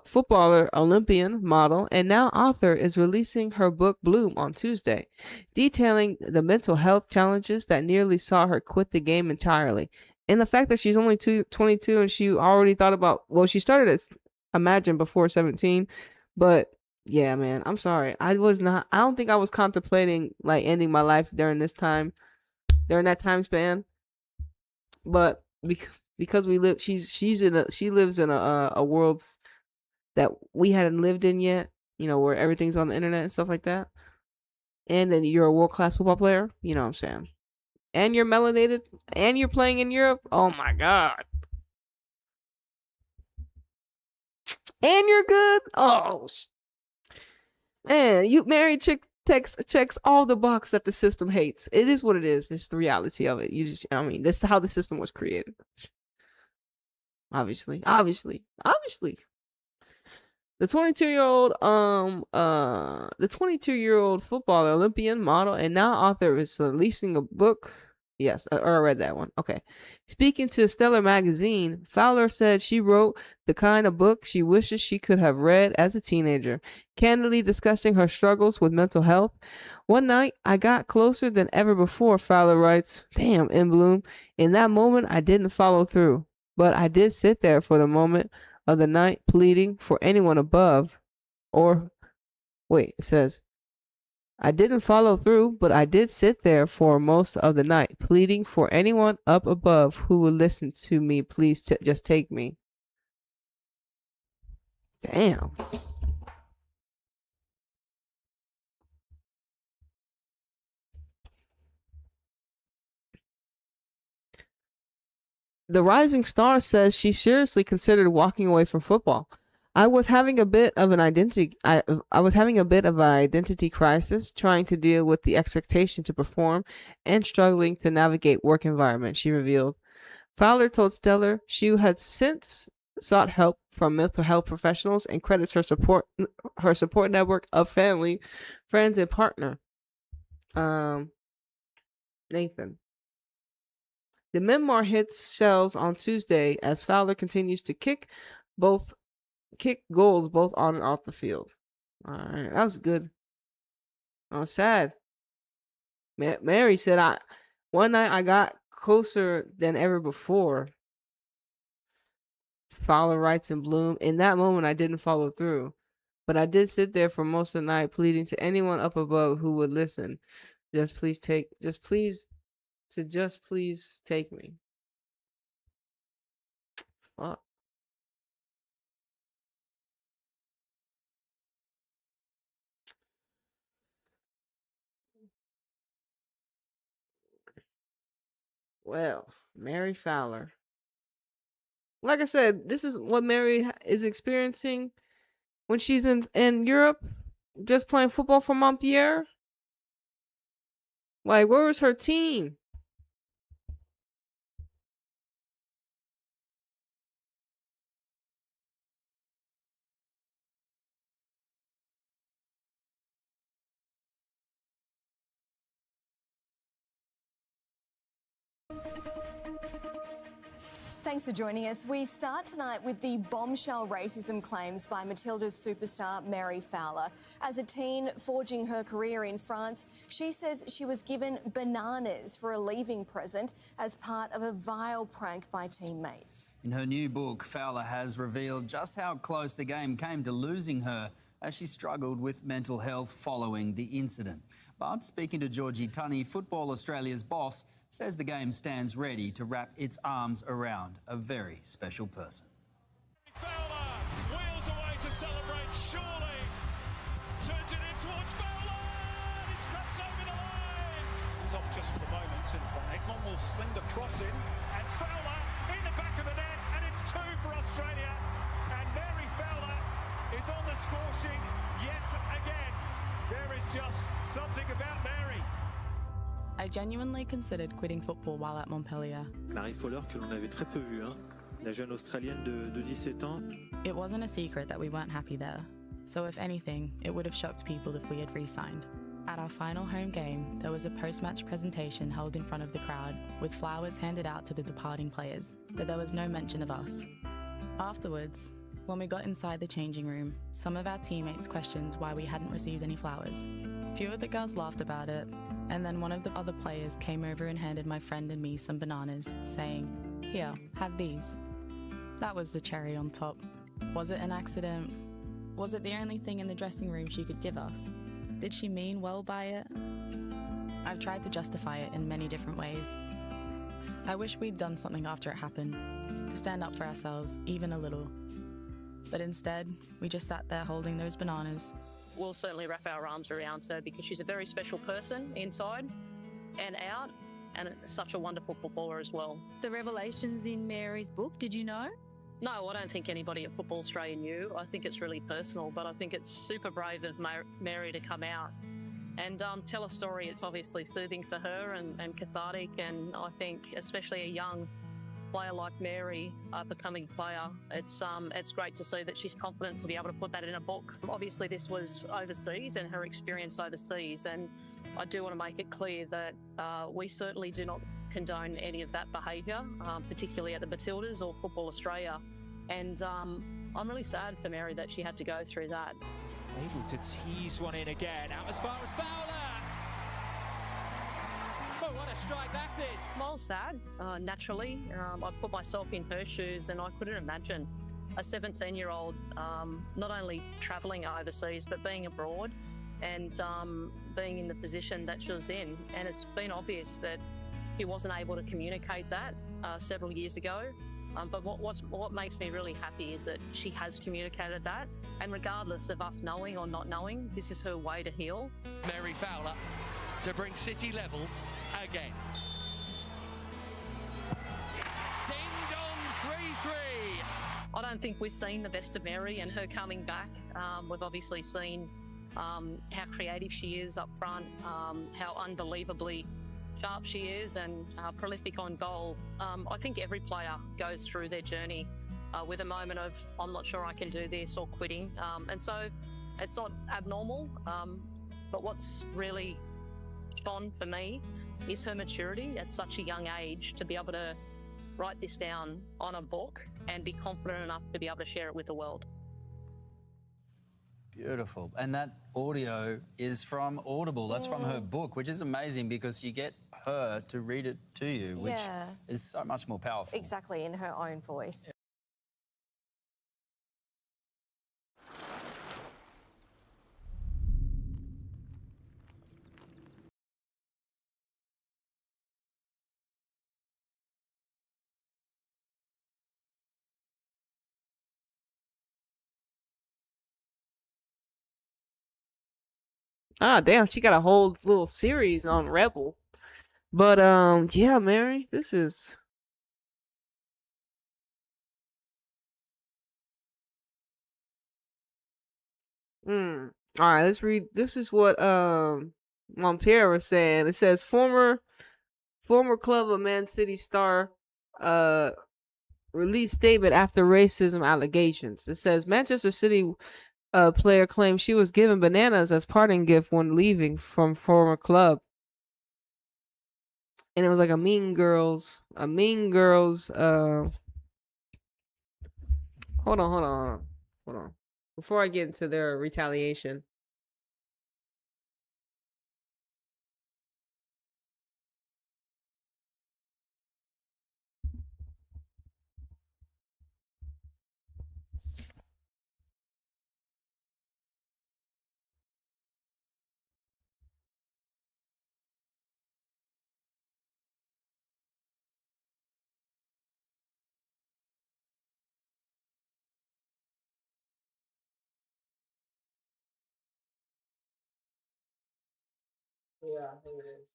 footballer, Olympian, model, and now author is releasing her book Bloom on Tuesday, detailing the mental health challenges that nearly saw her quit the game entirely. And the fact that she's only 22 and she already thought about, she started at Imagine before 17, but yeah, man, I'm sorry. I don't think I was contemplating like ending my life during that time span. But because we live, she lives in a world that we hadn't lived in yet, where everything's on the internet and stuff like that. And then you're a world-class football player, you know what I'm saying? And you're melanated, and you're playing in Europe. Oh my God. And you're good. Oh, man, you married chick checks all the boxes that the system hates. It is what it is. It's the reality of it. That's how the system was created. Obviously. The 22-year-old footballer, Olympian, model, and now author is releasing a book. Yes, I read that one. Okay. Speaking to Stellar magazine, Fowler said she wrote the kind of book she wishes she could have read as a teenager, candidly discussing her struggles with mental health. One night, I got closer than ever before, Fowler writes. Damn, in Bloom. In that moment, I didn't follow through, but I did sit there for the moment of the night pleading for anyone above. It says, I didn't follow through, but I did sit there for most of the night, pleading for anyone up above who would listen to me. Please just take me. Damn. The rising star says she seriously considered walking away from football. I was having a bit of an identity crisis, trying to deal with the expectation to perform and struggling to navigate work environment, she revealed. Fowler told Stellar she had since sought help from mental health professionals and credits her support network of family, friends, and partner. Nathan. The memoir hits shelves on Tuesday as Fowler continues to kick goals both on and off the field. All right, that was good. I was sad. Mary said, one night I got closer than ever before. Fowler writes in Bloom. In that moment, I didn't follow through, but I did sit there for most of the night, pleading to anyone up above who would listen. Just please take me. Fuck. Well, Mary Fowler. Like I said, this is what Mary is experiencing when she's in Europe, just playing football for Montpellier. Like, where was her team? Thanks for joining us. We start tonight with the bombshell racism claims by Matilda's superstar Mary Fowler. As a teen forging her career in France, she says she was given bananas for a leaving present as part of a vile prank by teammates. In her new book, Fowler has revealed just how close the game came to losing her as she struggled with mental health following the incident. But speaking to Georgie Tunney, Football Australia's boss says the game stands ready to wrap its arms around a very special person. Fowler wheels away to celebrate, surely turns it in towards Fowler, and it's crept over the line. He's off just for the moment, and Van Egmond will swing the cross in, and Fowler in the back of the net, and it's 2 for Australia, and Mary Fowler is on the score sheet yet again. There is just something about Mary. I genuinely considered quitting football while at Montpellier. Mary Fowler, que l'on avait très peu vue, la jeune Australienne de 17 ans. It wasn't a secret that we weren't happy there, so if anything, it would have shocked people if we had re-signed. At our final home game, there was a post-match presentation held in front of the crowd, with flowers handed out to the departing players, but there was no mention of us. Afterwards, when we got inside the changing room, some of our teammates questioned why we hadn't received any flowers. Few of the girls laughed about it, and then one of the other players came over and handed my friend and me some bananas, saying, "Here, have these." That was the cherry on top. Was it an accident? Was it the only thing in the dressing room she could give us? Did she mean well by it? I've tried to justify it in many different ways. I wish we'd done something after it happened, to stand up for ourselves, even a little. But instead, we just sat there holding those bananas. We'll certainly wrap our arms around her because she's a very special person inside and out, and such a wonderful footballer as well. The revelations in Mary's book, did you know? No, I don't think anybody at Football Australia knew. I think it's really personal, but I think it's super brave of Mary to come out and tell a story. It's obviously soothing for her and cathartic, and I think especially a young player like Mary, becoming player, it's great to see that she's confident to be able to put that in a book. Obviously this was overseas and her experience overseas, and I do want to make it clear that we certainly do not condone any of that behaviour, particularly at the Matildas or Football Australia, and I'm really sad for Mary that she had to go through that. Able to tease one in again, out as far as Fowler. Oh, what a strike that is. I was sad, naturally. I put myself in her shoes and I couldn't imagine a 17-year-old not only travelling overseas but being abroad and being in the position that she was in. And it's been obvious that he wasn't able to communicate that several years ago. But what makes me really happy is that she has communicated that, and regardless of us knowing or not knowing, this is her way to heal. Mary Fowler to bring City level again. Ding dong, 3-3. I don't think we've seen the best of Mary and her coming back. We've obviously seen how creative she is up front, how unbelievably sharp she is, and prolific on goal. I think every player goes through their journey with a moment of, I'm not sure I can do this, or quitting. And so it's not abnormal, but what's really shone for me is her maturity at such a young age to be able to write this down on a book and be confident enough to be able to share it with the world. Beautiful. And that audio is from Audible. That's from her book, which is amazing because you get her to read it to you, which is so much more powerful. Exactly, in her own voice. Ah, damn, she got a whole little series on Rebel. But yeah, Mary, this is all right, let's read. This is what Montero was saying. It says former club of Man City star uh released statement after racism allegations. It says Manchester City player claimed she was given bananas as parting gift when leaving from former club. And it was like a Mean Girls hold on. Before I get into their retaliation. Yeah, I think it is.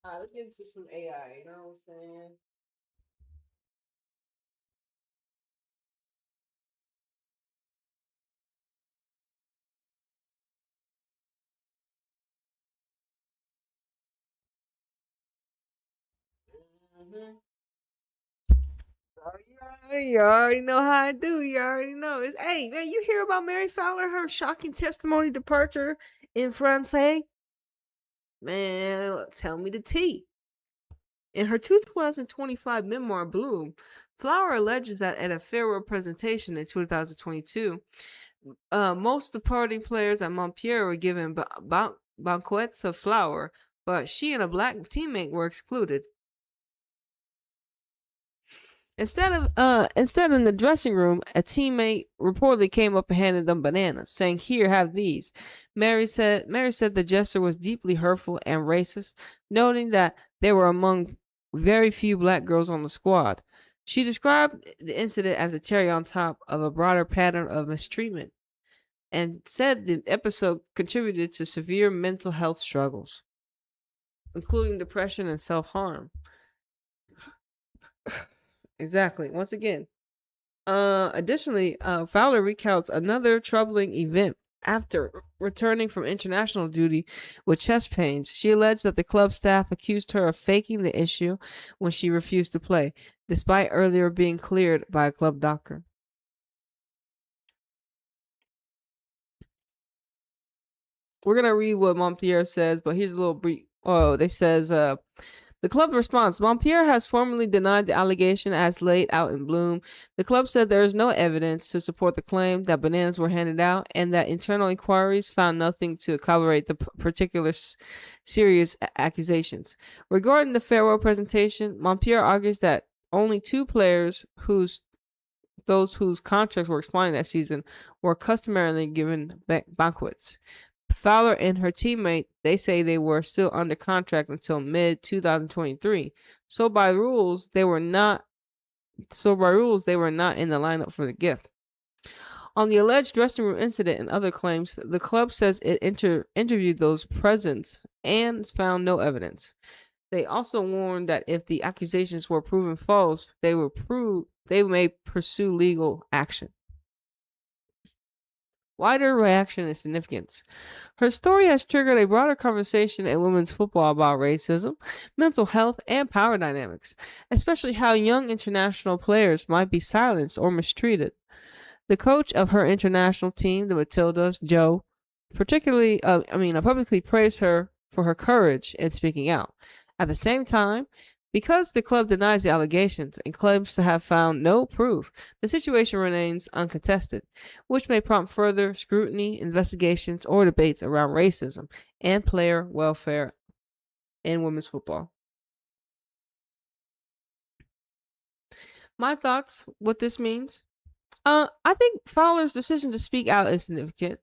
Alright, let's get into some AI, you know what I'm saying? Mm-hmm. You already know how I do. You already know. It's hey man, you hear about Mary Fowler, her shocking testimony departure in France? Man, tell me the tea. In her 2025 memoir, Bloom, Flower alleges that at a farewell presentation in 2022, most departing players at Montpellier were given banquets of flour, but she and a black teammate were excluded. Instead in the dressing room, a teammate reportedly came up and handed them bananas, saying, "Here, have these." Mary said the gesture was deeply hurtful and racist, noting that they were among very few black girls on the squad. She described the incident as a cherry on top of a broader pattern of mistreatment and said the episode contributed to severe mental health struggles, including depression and self-harm. Exactly. Once again, additionally, Fowler recounts another troubling event. After returning from international duty with chest pains, she alleged that the club staff accused her of faking the issue when she refused to play, despite earlier being cleared by a club doctor. We're gonna read what Montpellier says, but here's a little brief. Oh, they says, the club response: Montpellier has formally denied the allegation as laid out in Bloom. The club said there is no evidence to support the claim that bananas were handed out and that internal inquiries found nothing to corroborate the particular serious accusations. Regarding the farewell presentation, Montpellier argues that only two players whose contracts were expiring that season were customarily given banquets. Fowler and her teammate, they say they were still under contract until mid 2023. So by rules, they were not in the lineup for the gift. On the alleged dressing room incident and other claims, the club says it interviewed those present and found no evidence. They also warned that if the accusations were proven false, they may pursue legal action. Wider reaction and significance. Her story has triggered a broader conversation in women's football about racism, mental health, and power dynamics, especially how young international players might be silenced or mistreated. The coach of her international team, the Matildas, Joe, publicly praised her for her courage in speaking out. At the same time, because the club denies the allegations and claims to have found no proof, the situation remains uncontested, which may prompt further scrutiny, investigations, or debates around racism and player welfare in women's football. My thoughts, what this means? I think Fowler's decision to speak out is significant,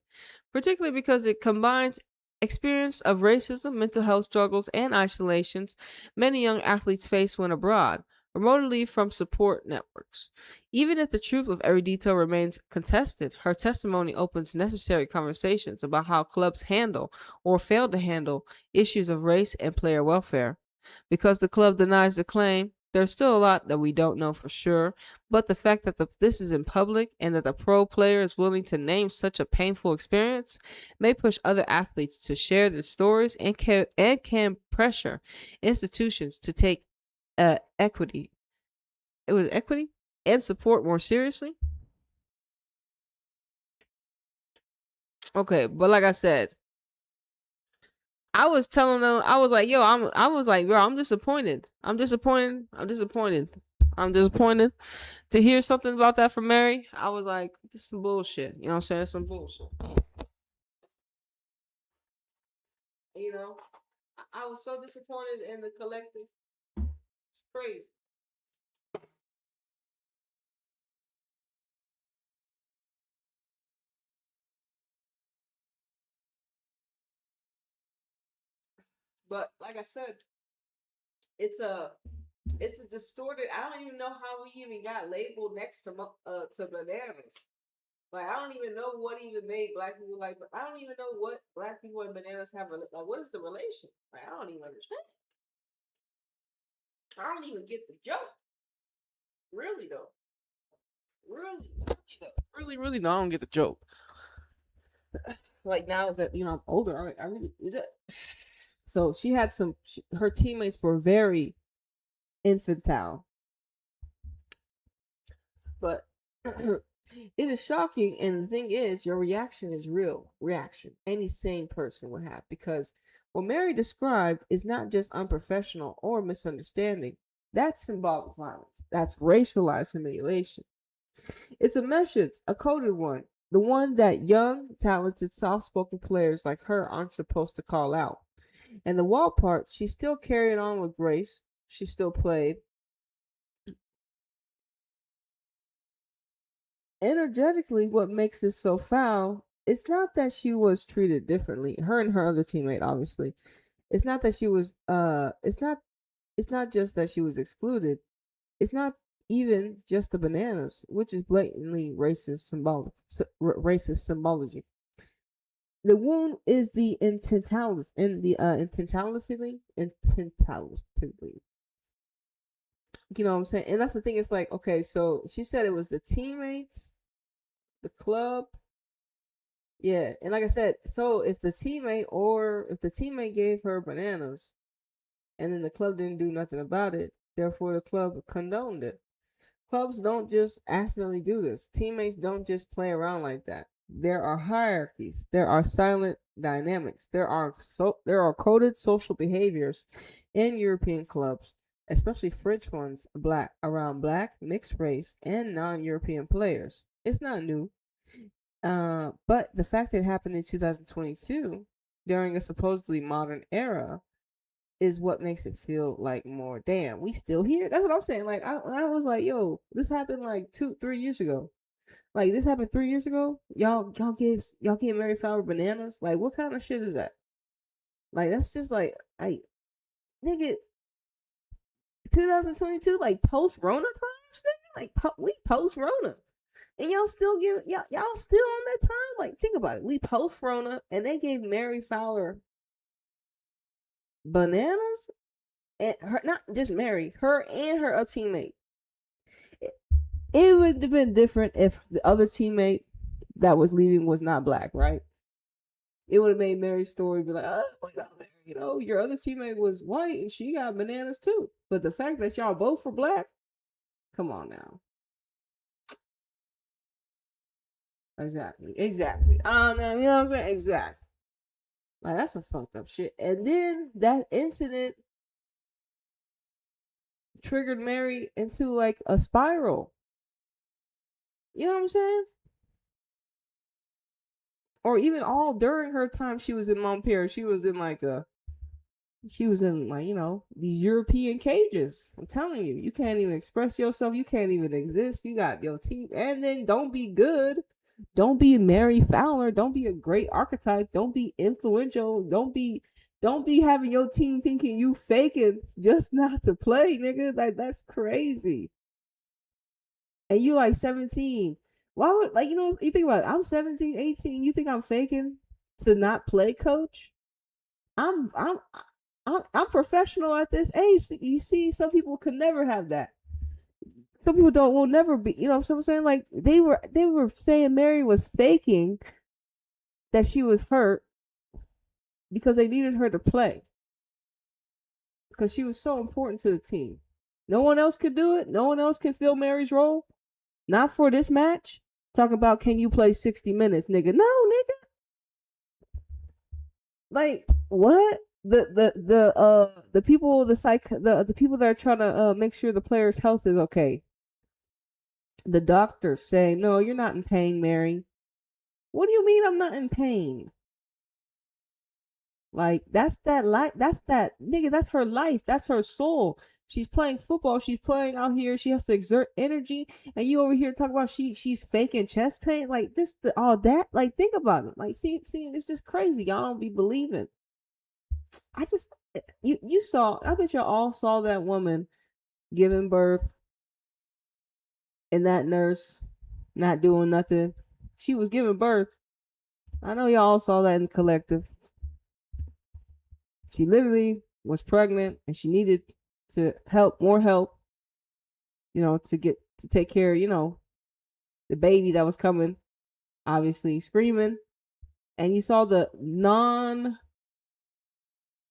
particularly because it combines experience of racism, mental health struggles, and isolations many young athletes face when abroad. remotely from support networks. Even if the truth of every detail remains contested, her testimony opens necessary conversations about how clubs handle or fail to handle issues of race and player welfare. Because the club denies the claim, there's still a lot that we don't know for sure, but the fact that this is in public and that the pro player is willing to name such a painful experience may push other athletes to share their stories and can pressure institutions to take equity. It was equity and support more seriously. Okay, but like I said, I was telling them, I was like, yo, I'm disappointed. I'm disappointed. To hear something about that from Mary. I was like, this is some bullshit. You know what I'm saying? It's some bullshit. You know, I was so disappointed in the collective. It's crazy. But like I said, it's a distorted. I don't even know how we even got labeled next to bananas. Like I don't even know what even made black people like. But I don't even know what black people and bananas have. Like, what is the relation? Like I don't even understand. I don't even get the joke. Really though. Really though. Really though. I don't get the joke. Like now that I'm older, I really. So she had her teammates were very infantile. But it is shocking, and the thing is, your reaction is real reaction. Any sane person would have, because what Mary described is not just unprofessional or misunderstanding. That's symbolic violence. That's racialized humiliation. It's a message, a coded one, the one that young, talented, soft-spoken players like her aren't supposed to call out. And the wild part, she still carried on with grace. She still played. Energetically, what makes this so foul, it's not that she was treated differently. Her and her other teammate, obviously. It's not that she was it's not just that she was excluded. It's not even just the bananas, which is blatantly racist symbology. The wound is the intentionality. You know what I'm saying? And that's the thing. It's like, okay, so she said it was the teammates, the club. Yeah. And like I said, so if the teammate gave her bananas and then the club didn't do nothing about it, therefore the club condoned it. Clubs don't just accidentally do this. Teammates don't just play around like that. There are hierarchies. There are silent dynamics. There are coded social behaviors in European clubs, especially French ones, around black, mixed race, and non-European players. It's not new. But the fact that it happened in 2022 during a supposedly modern era is what makes it feel like more, damn, we still here. That's what I'm saying. Like I was like, yo, this happened like 2-3 years ago. Like this happened 3 years ago. Y'all gave Mary Fowler bananas. Like what kind of shit is that? Like that's just like nigga 2022, like post Rona times, nigga. Like we post Rona. And y'all still y'all still on that time? Like think about it. We post Rona and they gave Mary Fowler bananas, and her, not just Mary, her and her teammate. It would have been different if the other teammate that was leaving was not black, right? It would have made Mary's story be like, oh, your other teammate was white and she got bananas too. But the fact that y'all both were black, come on now. Exactly. I don't know, you know what I'm saying? Exactly. Like that's some fucked up shit. And then that incident triggered Mary into like a spiral. You know what I'm saying? Or even all during her time she was in Montpellier, she was in these European cages. I'm telling you, you can't even express yourself. You can't even exist. You got your team. And then don't be good. Don't be Mary Fowler. Don't be a great archetype. Don't be influential. Don't be Don't be having your team thinking you faking just not to play, nigga. Like, that's crazy. And you like 17. Why would, like, you think about it. I'm 17, 18. You think I'm faking to not play, coach? I'm professional at this age. You see, some people could never have that. Some people will never be. You know what I'm saying? Like, they were saying Mary was faking that she was hurt because they needed her to play because she was so important to the team. No one else could do it. No one else can fill Mary's role. Not for this match. Talk about, can you play 60 minutes, nigga? No, nigga. Like, what? The people the people that are trying to make sure the player's health is okay. The doctors say, no, you're not in pain, Mary. What do you mean I'm not in pain? Like, that's that nigga, that's her life, that's her soul. She's playing football, she's playing out here, she has to exert energy, and you over here talk about she's faking chest pain, like this, all that. Like, think about it. Like, see, it's just crazy. Y'all don't be believing. You saw, I bet y'all all saw that woman giving birth and that nurse not doing nothing. She was giving birth. I know y'all all saw that in the collective. She literally was pregnant and she needed to more help, to take care of, the baby that was coming, obviously screaming. And you saw the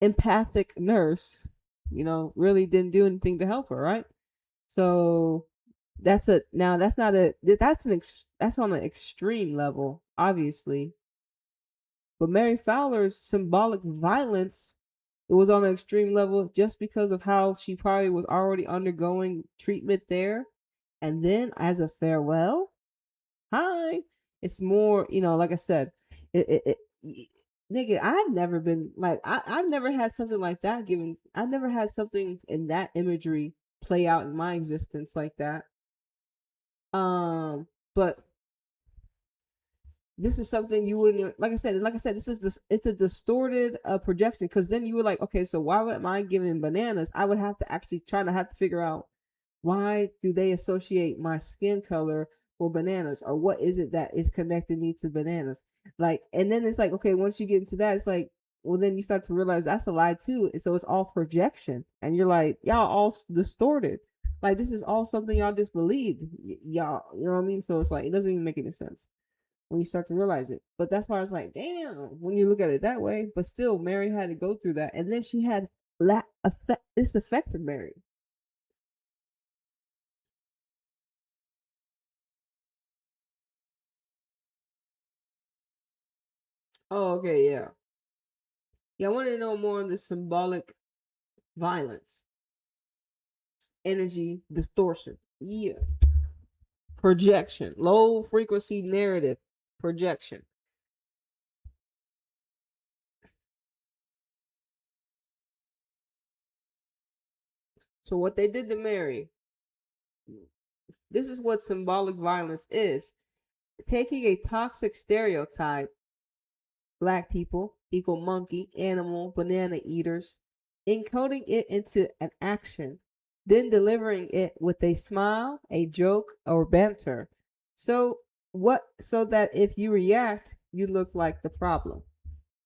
empathic nurse, really didn't do anything to help her, right? So that's on an extreme level, obviously. But Mary Fowler's symbolic violence, it was on an extreme level just because of how she probably was already undergoing treatment there. And then as a farewell, hi, it's more, like I said, nigga, I've never been like, I've never had something like that given. I've never had something in that imagery play out in my existence like that. But this is something you wouldn't, like I said, it's a distorted projection, because then you were like, okay, so why am I giving bananas? I would have to actually have to figure out, why do they associate my skin color with bananas, or what is it that is connecting me to bananas? Like, and then it's like, okay, once you get into that, it's like, well, then you start to realize that's a lie too. And so it's all projection, and you're like, y'all all distorted. Like, this is all something y'all just believed, y'all. You know what I mean? So it's like, it doesn't even make any sense when you start to realize it. But that's why I was like, damn, when you look at it that way. But still, Mary had to go through that, and then she had this affected Mary. Oh, okay, yeah. Yeah, I want to know more on the symbolic violence, energy distortion. Yeah. Projection, low frequency narrative projection. So what they did to Mary, this is what symbolic violence is. Taking a toxic stereotype, black people equal monkey, animal, banana eaters, encoding it into an action, then delivering it with a smile, a joke, or banter. So that if you react, you look like the problem.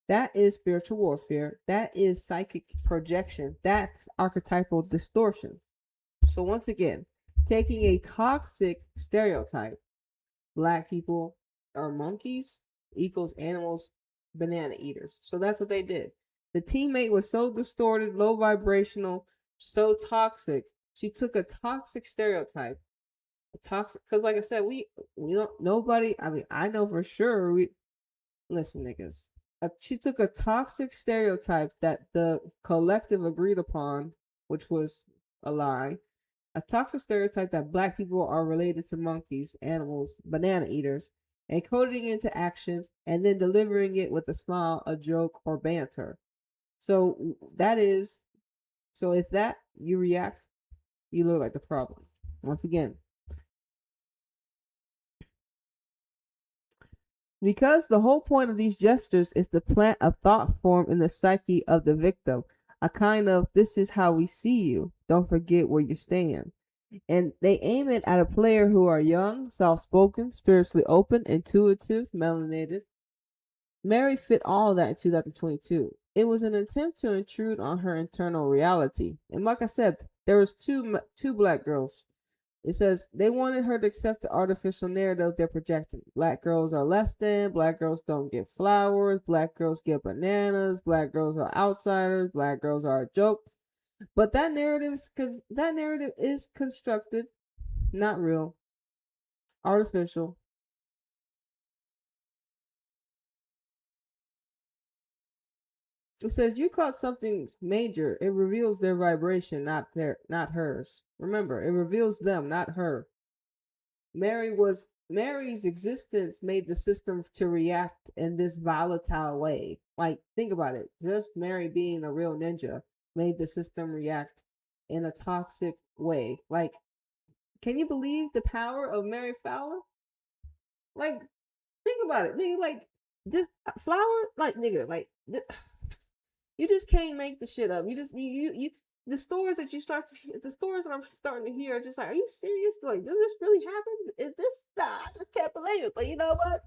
That is spiritual warfare. That is psychic projection. That's archetypal distortion. So once again, taking a toxic stereotype, black people are monkeys equals animals, banana eaters. So that's what they did. The teammate was so distorted, low vibrational, so toxic. She took a toxic stereotype, because like I said, we don't, nobody, I mean, I know for sure, listen, niggas. She took a toxic stereotype that the collective agreed upon, which was a lie. A toxic stereotype that black people are related to monkeys, animals, banana eaters, and coding it into actions, and then delivering it with a smile, a joke, or banter. So if that you react, you look like the problem. Once again, Because the whole point of these gestures is to plant a thought form in the psyche of the victim, a kind of "this is how we see you, don't forget where you stand." And they aim it at a player who are young, soft-spoken, spiritually open, intuitive, melanated. Mary fit all that in 2022. It was an attempt to intrude on her internal reality. And like I said, there was two black girls. It says they wanted her to accept the artificial narrative they're projecting. Black girls are less than, black girls don't get flowers, black girls get bananas, black girls are outsiders, black girls are a joke. But that narrative is constructed, not real, artificial. It says you caught something major. It reveals their vibration, not hers. Remember, it reveals them, not her. Mary's existence made the system to react in this volatile way. Like, think about it. Just Mary being a real ninja made the system react in a toxic way. Like, can you believe the power of Mary Fowler? Like, think about it, nigga. Like, just flower, like, nigga, like, you just can't make the shit up. You just you the stories that the stories that I'm starting to hear are just like, are you serious? Like, does this really happen? Is this? Nah, I just can't believe it. But you know what?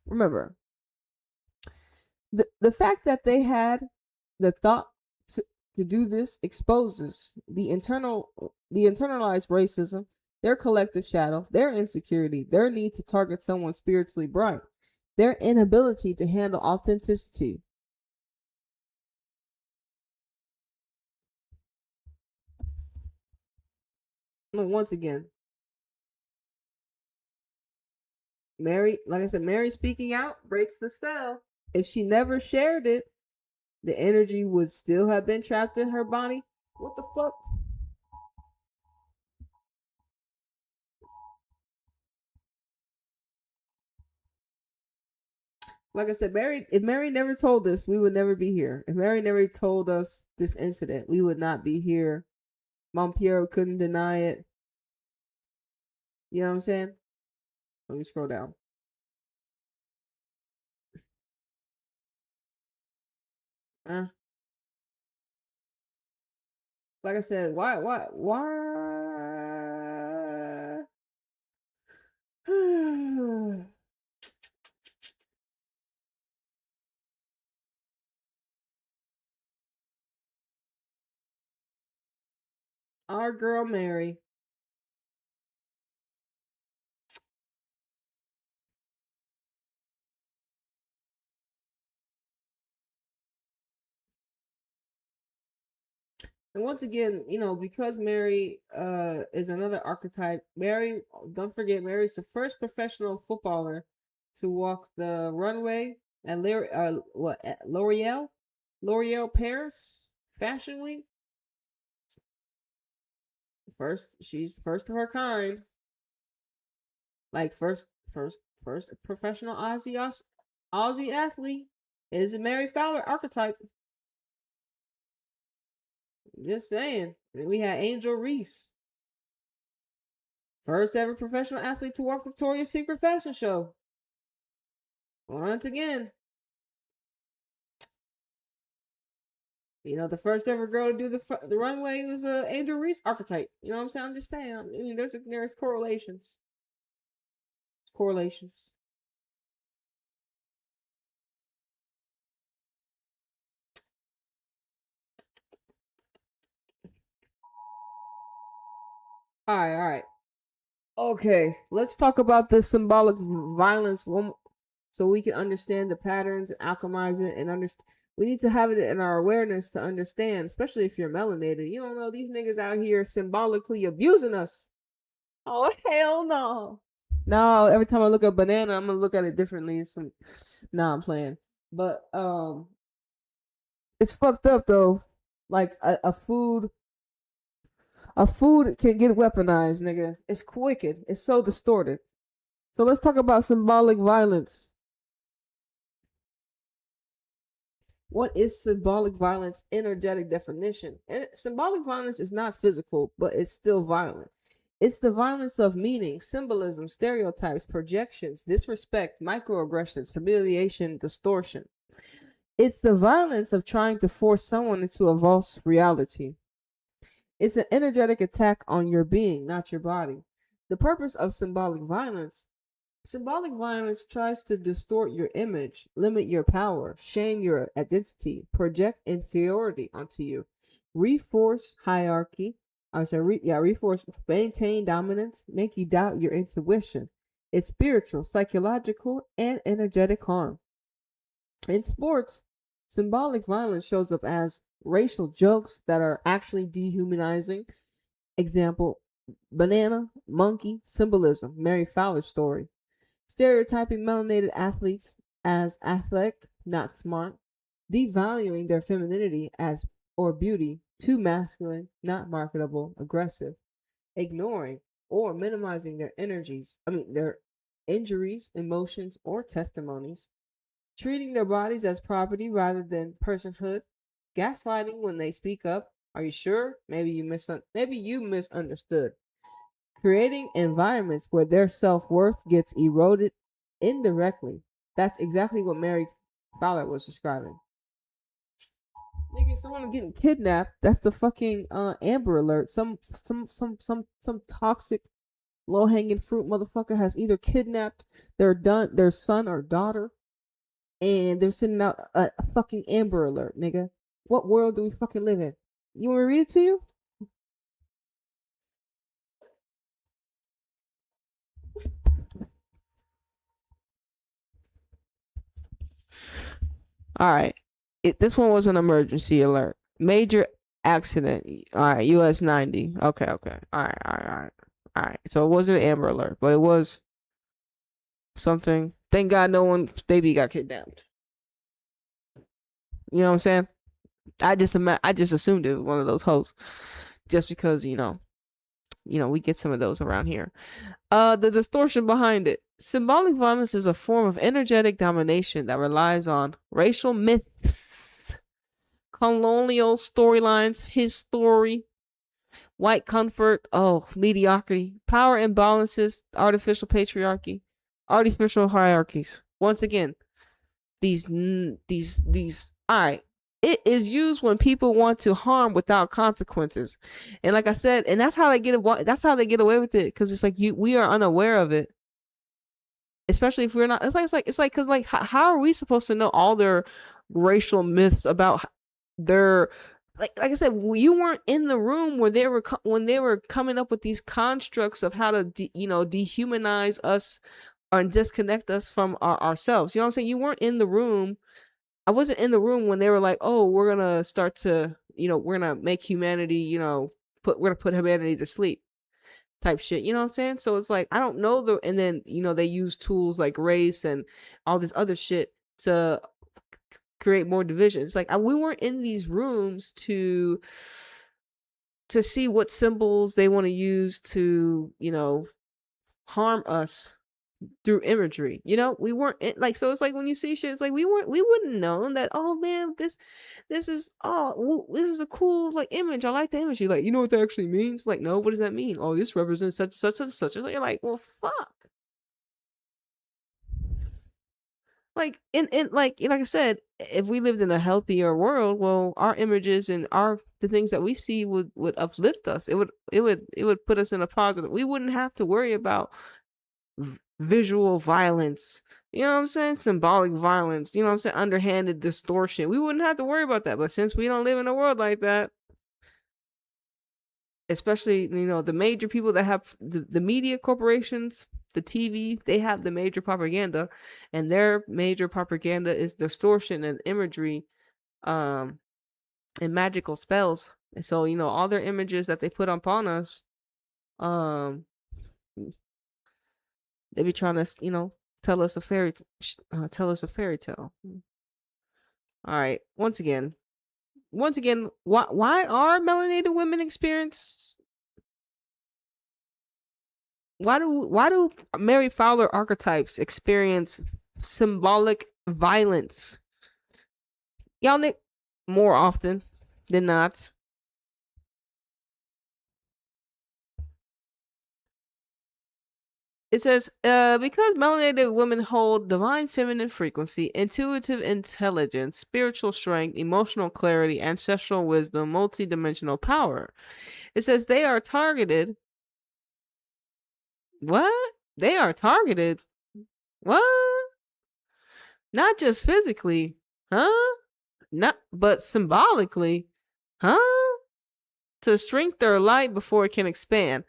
Remember, the fact that they had the thought to do this exposes the internalized racism, their collective shadow, their insecurity, their need to target someone spiritually bright, their inability to handle authenticity. Once again, Mary, like I said, Mary speaking out breaks the spell. If she never shared it, the energy would still have been trapped in her body. What the fuck? Like I said, if Mary never told us, we would never be here. If Mary never told us this incident, we would not be here. Mom Piero couldn't deny it. You know what I'm saying? Let me scroll down. Like I said, why? Our girl Mary. And once again, because Mary is another archetype, Mary, don't forget, Mary's the first professional footballer to walk the runway at L'Oreal Paris Fashion Week. She's first of her kind. Like first professional Aussie athlete is a Mary Fowler archetype. Just saying. We had Angel Reese, first ever professional athlete to walk Victoria's Secret fashion show. Once again, the first ever girl to do the runway was Angel Reese archetype. You know what I'm saying? I'm just saying. I mean, there's correlations. Correlations. All right. Okay, let's talk about the symbolic violence so we can understand the patterns and alchemize it and understand. We need to have it in our awareness to understand, especially if you're melanated. You don't know these niggas out here symbolically abusing us. Oh, hell no. No, every time I look at banana, I'm gonna look at it differently. I'm playing. But it's fucked up though. Like a food can get weaponized, nigga. It's wicked. It's so distorted. So let's talk about symbolic violence. What is symbolic violence? Energetic definition. And symbolic violence is not physical, but it's still violent. It's the violence of meaning, symbolism, stereotypes, projections, disrespect, microaggressions, humiliation, distortion. It's the violence of trying to force someone into a false reality. It's an energetic attack on your being, not your body. The purpose of symbolic violence tries to distort your image, limit your power, shame your identity, project inferiority onto you, reinforce hierarchy, reinforce, maintain dominance, make you doubt your intuition. It's spiritual, psychological, and energetic harm. In sports, symbolic violence shows up as racial jokes that are actually dehumanizing. Example, banana, monkey, symbolism, Mary Fowler story. Stereotyping melanated athletes as athletic, not smart. Devaluing their femininity as or beauty, too masculine, not marketable, aggressive. Ignoring or minimizing their injuries, emotions, or testimonies. Treating their bodies as property rather than personhood. Gaslighting when they speak up. Are you sure? Maybe you misunderstood. Creating environments where their self-worth gets eroded indirectly. That's exactly what Mary Fowler was describing. Nigga, someone getting kidnapped. That's the fucking Amber Alert. Some toxic low hanging fruit motherfucker has either kidnapped their son or daughter, and they're sending out a fucking Amber Alert, nigga. What world do we fucking live in? You want me to read it to you? All right. This one was an emergency alert. Major accident. All right. US 90. Okay. All right. All right. So it wasn't an Amber Alert, but it was something. Thank God no one's baby got kidnapped. You know what I'm saying? I just assumed it was one of those hoes, just because we get some of those around here. The distortion behind it. Symbolic violence is a form of energetic domination that relies on racial myths, colonial storylines, his story, white comfort, mediocrity, power imbalances, artificial patriarchy, artificial hierarchies. Once again, these all right. It is used when people want to harm without consequences, and like I said, and that's how they get away with it, because it's like we are unaware of it, especially if we're not. It's like because like how are we supposed to know all their racial myths about their like I said, you weren't in the room where when they were coming up with these constructs of how to dehumanize us or disconnect us from ourselves. You know what I'm saying? You weren't in the room. I wasn't in the room when they were like, "Oh, we're gonna start to, we're gonna make humanity, we're gonna put humanity to sleep," type shit. You know what I'm saying? So it's like I don't know and then they use tools like race and all this other shit to create more division. It's like we weren't in these rooms to see what symbols they want to use to, harm us through imagery. We weren't like, so it's like when you see shit, it's like we wouldn't know that, oh man, this is a cool like image. I like the image. You're like, you know what that actually means? Like, no, what does that mean? Oh, this represents such and such. You're like, well, fuck. Like like I said, if we lived in a healthier world, well, our images and the things that we see would uplift us. It would put us in a positive. We wouldn't have to worry about visual violence, you know what I'm saying? Symbolic violence, you know what I'm saying? Underhanded distortion. We wouldn't have to worry about that. But since we don't live in a world like that, especially, the major people that have the media corporations, the TV, they have the major propaganda, and their major propaganda is distortion and imagery, and magical spells. And so, all their images that they put upon us, they be trying to, tell us a fairy tale. All right. Once again, why are melanated women experience? Why do Mary Fowler archetypes experience symbolic violence? Y'all nick more often than not. It says, because melanated women hold divine feminine frequency, intuitive intelligence, spiritual strength, emotional clarity, ancestral wisdom, multidimensional power. It says they are targeted. What? They are targeted. What? Not just physically, huh? Not, but symbolically, huh? To shrink their light before it can expand.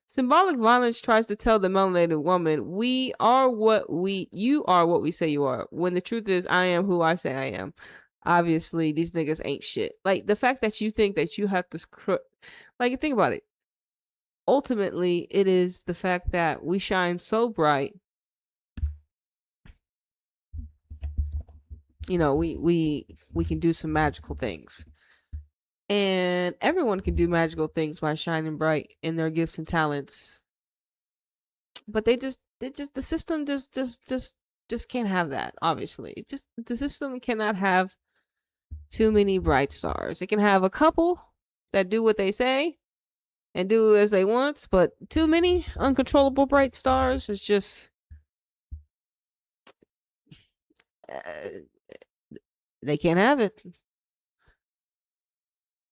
Symbolic violence tries to tell the melanated woman, you are what we say you are. When the truth is, I am who I say I am. Obviously, these niggas ain't shit. Like, the fact that you think that you have to like, think about it. Ultimately, it is the fact that we shine so bright. You know, we can do some magical things. And everyone can do magical things by shining bright in their gifts and talents. But the system just can't have that, obviously. The system cannot have too many bright stars. It can have a couple that do what they say and do as they want, but too many uncontrollable bright stars is just they can't have it.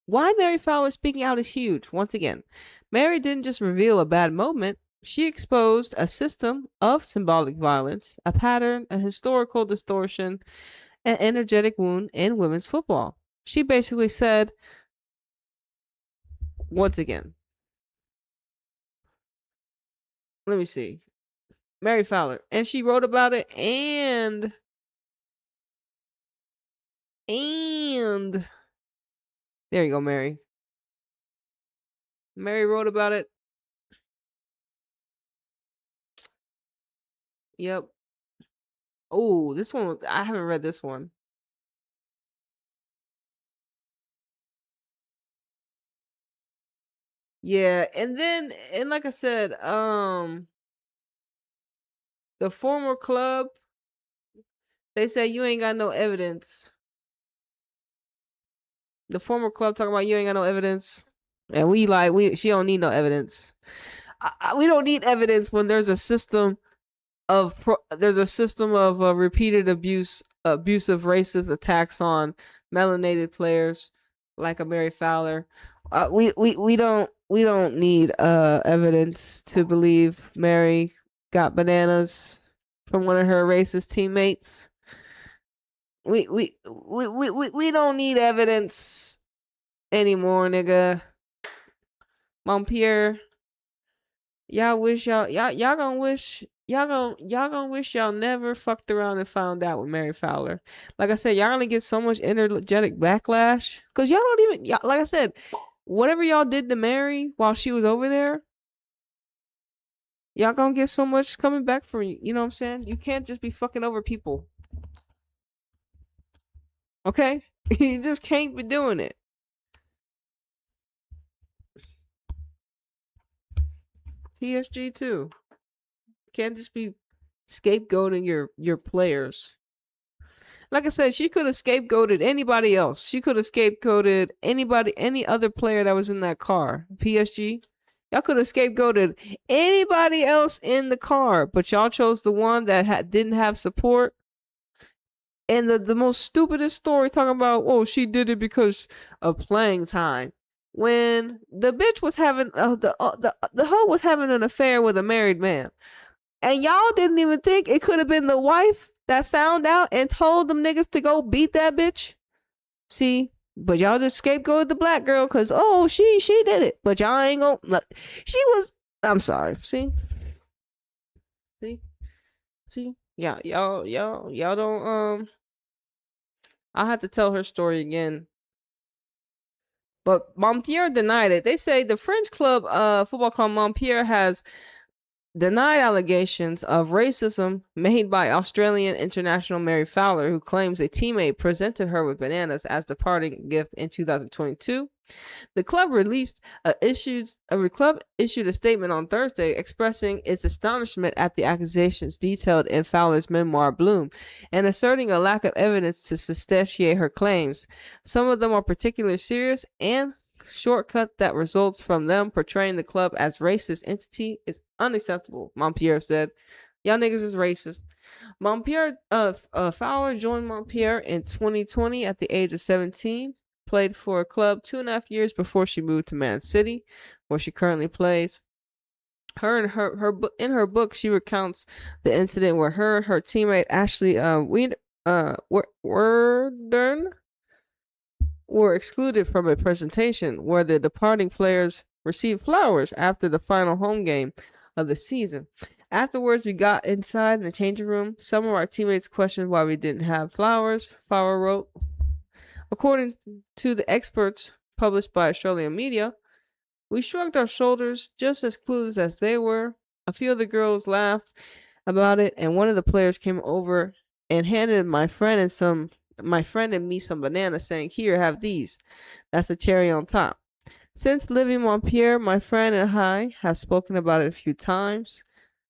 Why Mary Fowler speaking out is huge. Once again, Mary didn't just reveal a bad moment. She exposed a system of symbolic violence, a pattern, a historical distortion, an energetic wound in women's football. She basically said, once again, let me see, Mary Fowler, and she wrote about it, and there you go, Mary. Mary wrote about it. Yep. Oh, this one, I haven't read this one. Yeah, and like I said, the former club, they say you ain't got no evidence. The former club talking about you ain't got no evidence. And she don't need no evidence. We don't need evidence when there's a system of repeated abusive racist attacks on melanated players like a Mary Fowler. We don't need evidence to believe Mary got bananas from one of her racist teammates. We don't need evidence anymore, nigga. Mom Pierre, y'all gonna wish y'all never fucked around and found out with Mary Fowler. Like I said, y'all gonna get so much energetic backlash because y'all don't even like I said, whatever y'all did to Mary while she was over there, y'all gonna get so much coming back for you. You know what I'm saying? You can't just be fucking over people. Okay? You just can't be doing it. PSG too. Can't just be scapegoating your players. Like I said, she could have scapegoated anybody else. She could have scapegoated any other player that was in that car. PSG. Y'all could have scapegoated anybody else in the car, but y'all chose the one that didn't have support. And the most stupidest story talking about, oh, she did it because of playing time. When the bitch was having the hoe was having an affair with a married man, and y'all didn't even think it could have been the wife that found out and told them niggas to go beat that bitch. See, but y'all just scapegoated the black girl because she did it, but y'all ain't gonna. Look, she was. I'm sorry. See, yeah, y'all don't. I'll have to tell her story again. But Montpellier denied it. They say the French football club Montpellier has denied allegations of racism made by Australian international Mary Fowler, who claims a teammate presented her with bananas as the parting gift in 2022. The club issued a statement on Thursday expressing its astonishment at the accusations detailed in Fowler's memoir Bloom and asserting a lack of evidence to substantiate her claims. Some of them are particularly serious and shortcut that results from them portraying the club as racist entity is unacceptable, Montpierre said. Y'all niggas is racist. Fowler joined Montpierre in 2020 at the age of 17. Played for a club 2.5 years before she moved to Man City, where she currently plays. In her book, she recounts the incident where her and her teammate Ashley Werdern were excluded from a presentation where the departing players received flowers after the final home game of the season. Afterwards, we got inside in the changing room. Some of our teammates questioned why we didn't have flowers. Fowler wrote, according to the experts published by Australian media, we shrugged our shoulders just as clueless as they were. A few of the girls laughed about it, and one of the players came over and handed my friend and me some bananas, saying, "Here, have these. That's a cherry on top." Since living in Montpierre, my friend and I have spoken about it a few times.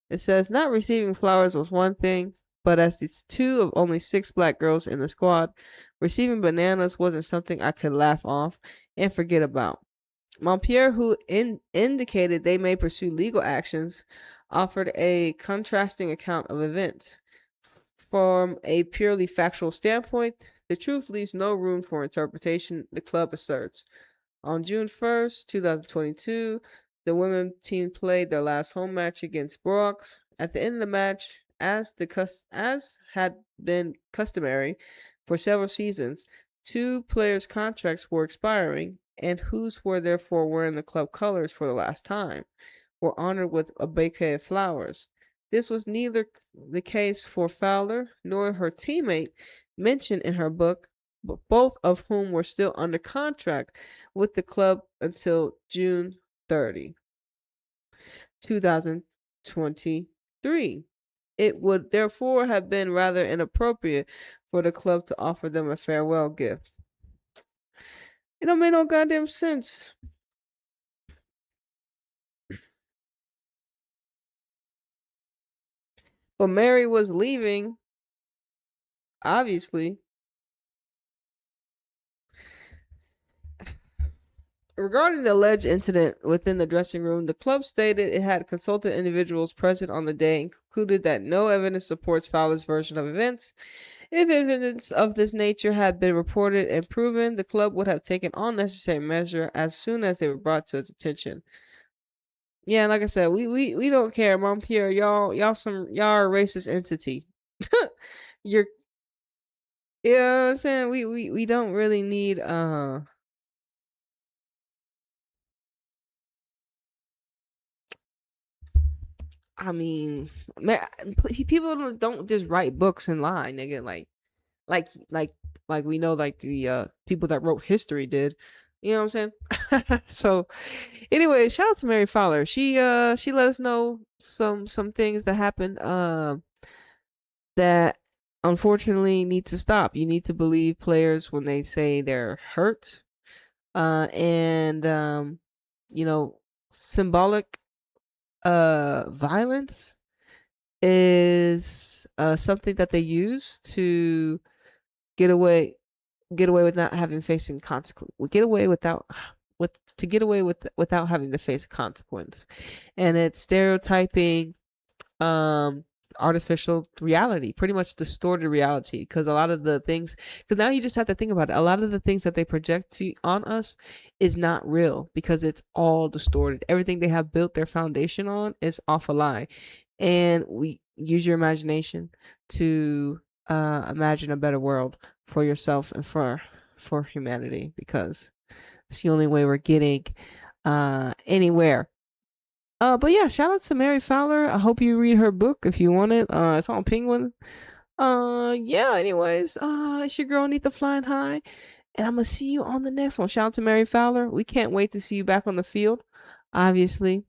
It says not receiving flowers was one thing, but as it's 2 of only 6 black girls in the squad, receiving bananas wasn't something I could laugh off and forget about. Montpierre, who indicated they may pursue legal actions, offered a contrasting account of events. From a purely factual standpoint, the truth leaves no room for interpretation, the club asserts. On June 1st, 2022, the women's team played their last home match against Brox. At the end of the match, as had been customary for several seasons, 2 players' contracts were expiring, and whose were therefore wearing the club colors for the last time, were honored with a bouquet of flowers. This was neither the case for Fowler nor her teammate mentioned in her book, but both of whom were still under contract with the club until June 30, 2023. It would therefore have been rather inappropriate for the club to offer them a farewell gift. It don't make no goddamn sense. But Mary was leaving, obviously. Regarding the alleged incident within the dressing room, the club stated it had consulted individuals present on the day and concluded that no evidence supports Fowler's version of events. If evidence of this nature had been reported and proven, the club would have taken all necessary measure as soon as they were brought to its attention. Yeah, like I said, we don't care, Montpierre. Y'all are a racist entity. You're, you know what I'm saying? We don't really need I mean, people don't just write books and lie, nigga. Like we know, like the people that wrote history did. You know what I'm saying? So, anyway, shout out to Mary Fowler. She let us know some things that happened that unfortunately need to stop. You need to believe players when they say they're hurt, and symbolic violence is something that they use to get away with not having facing consequence. Get away without having to face a consequence, and it's stereotyping artificial reality, pretty much distorted reality, because a lot of the things, because now you just have to think about it, a lot of the things that they project on us is not real, because it's all distorted. Everything they have built their foundation on is off a lie, and we use your imagination to imagine a better world for yourself and for humanity, because it's the only way we're getting anywhere. But yeah, shout out to Mary Fowler. I hope you read her book if you want it. It's on Penguin. Yeah, anyways, it's your girl Anita Flying High, and I'm gonna see you on the next one. Shout out to Mary Fowler. We can't wait to see you back on the field, obviously.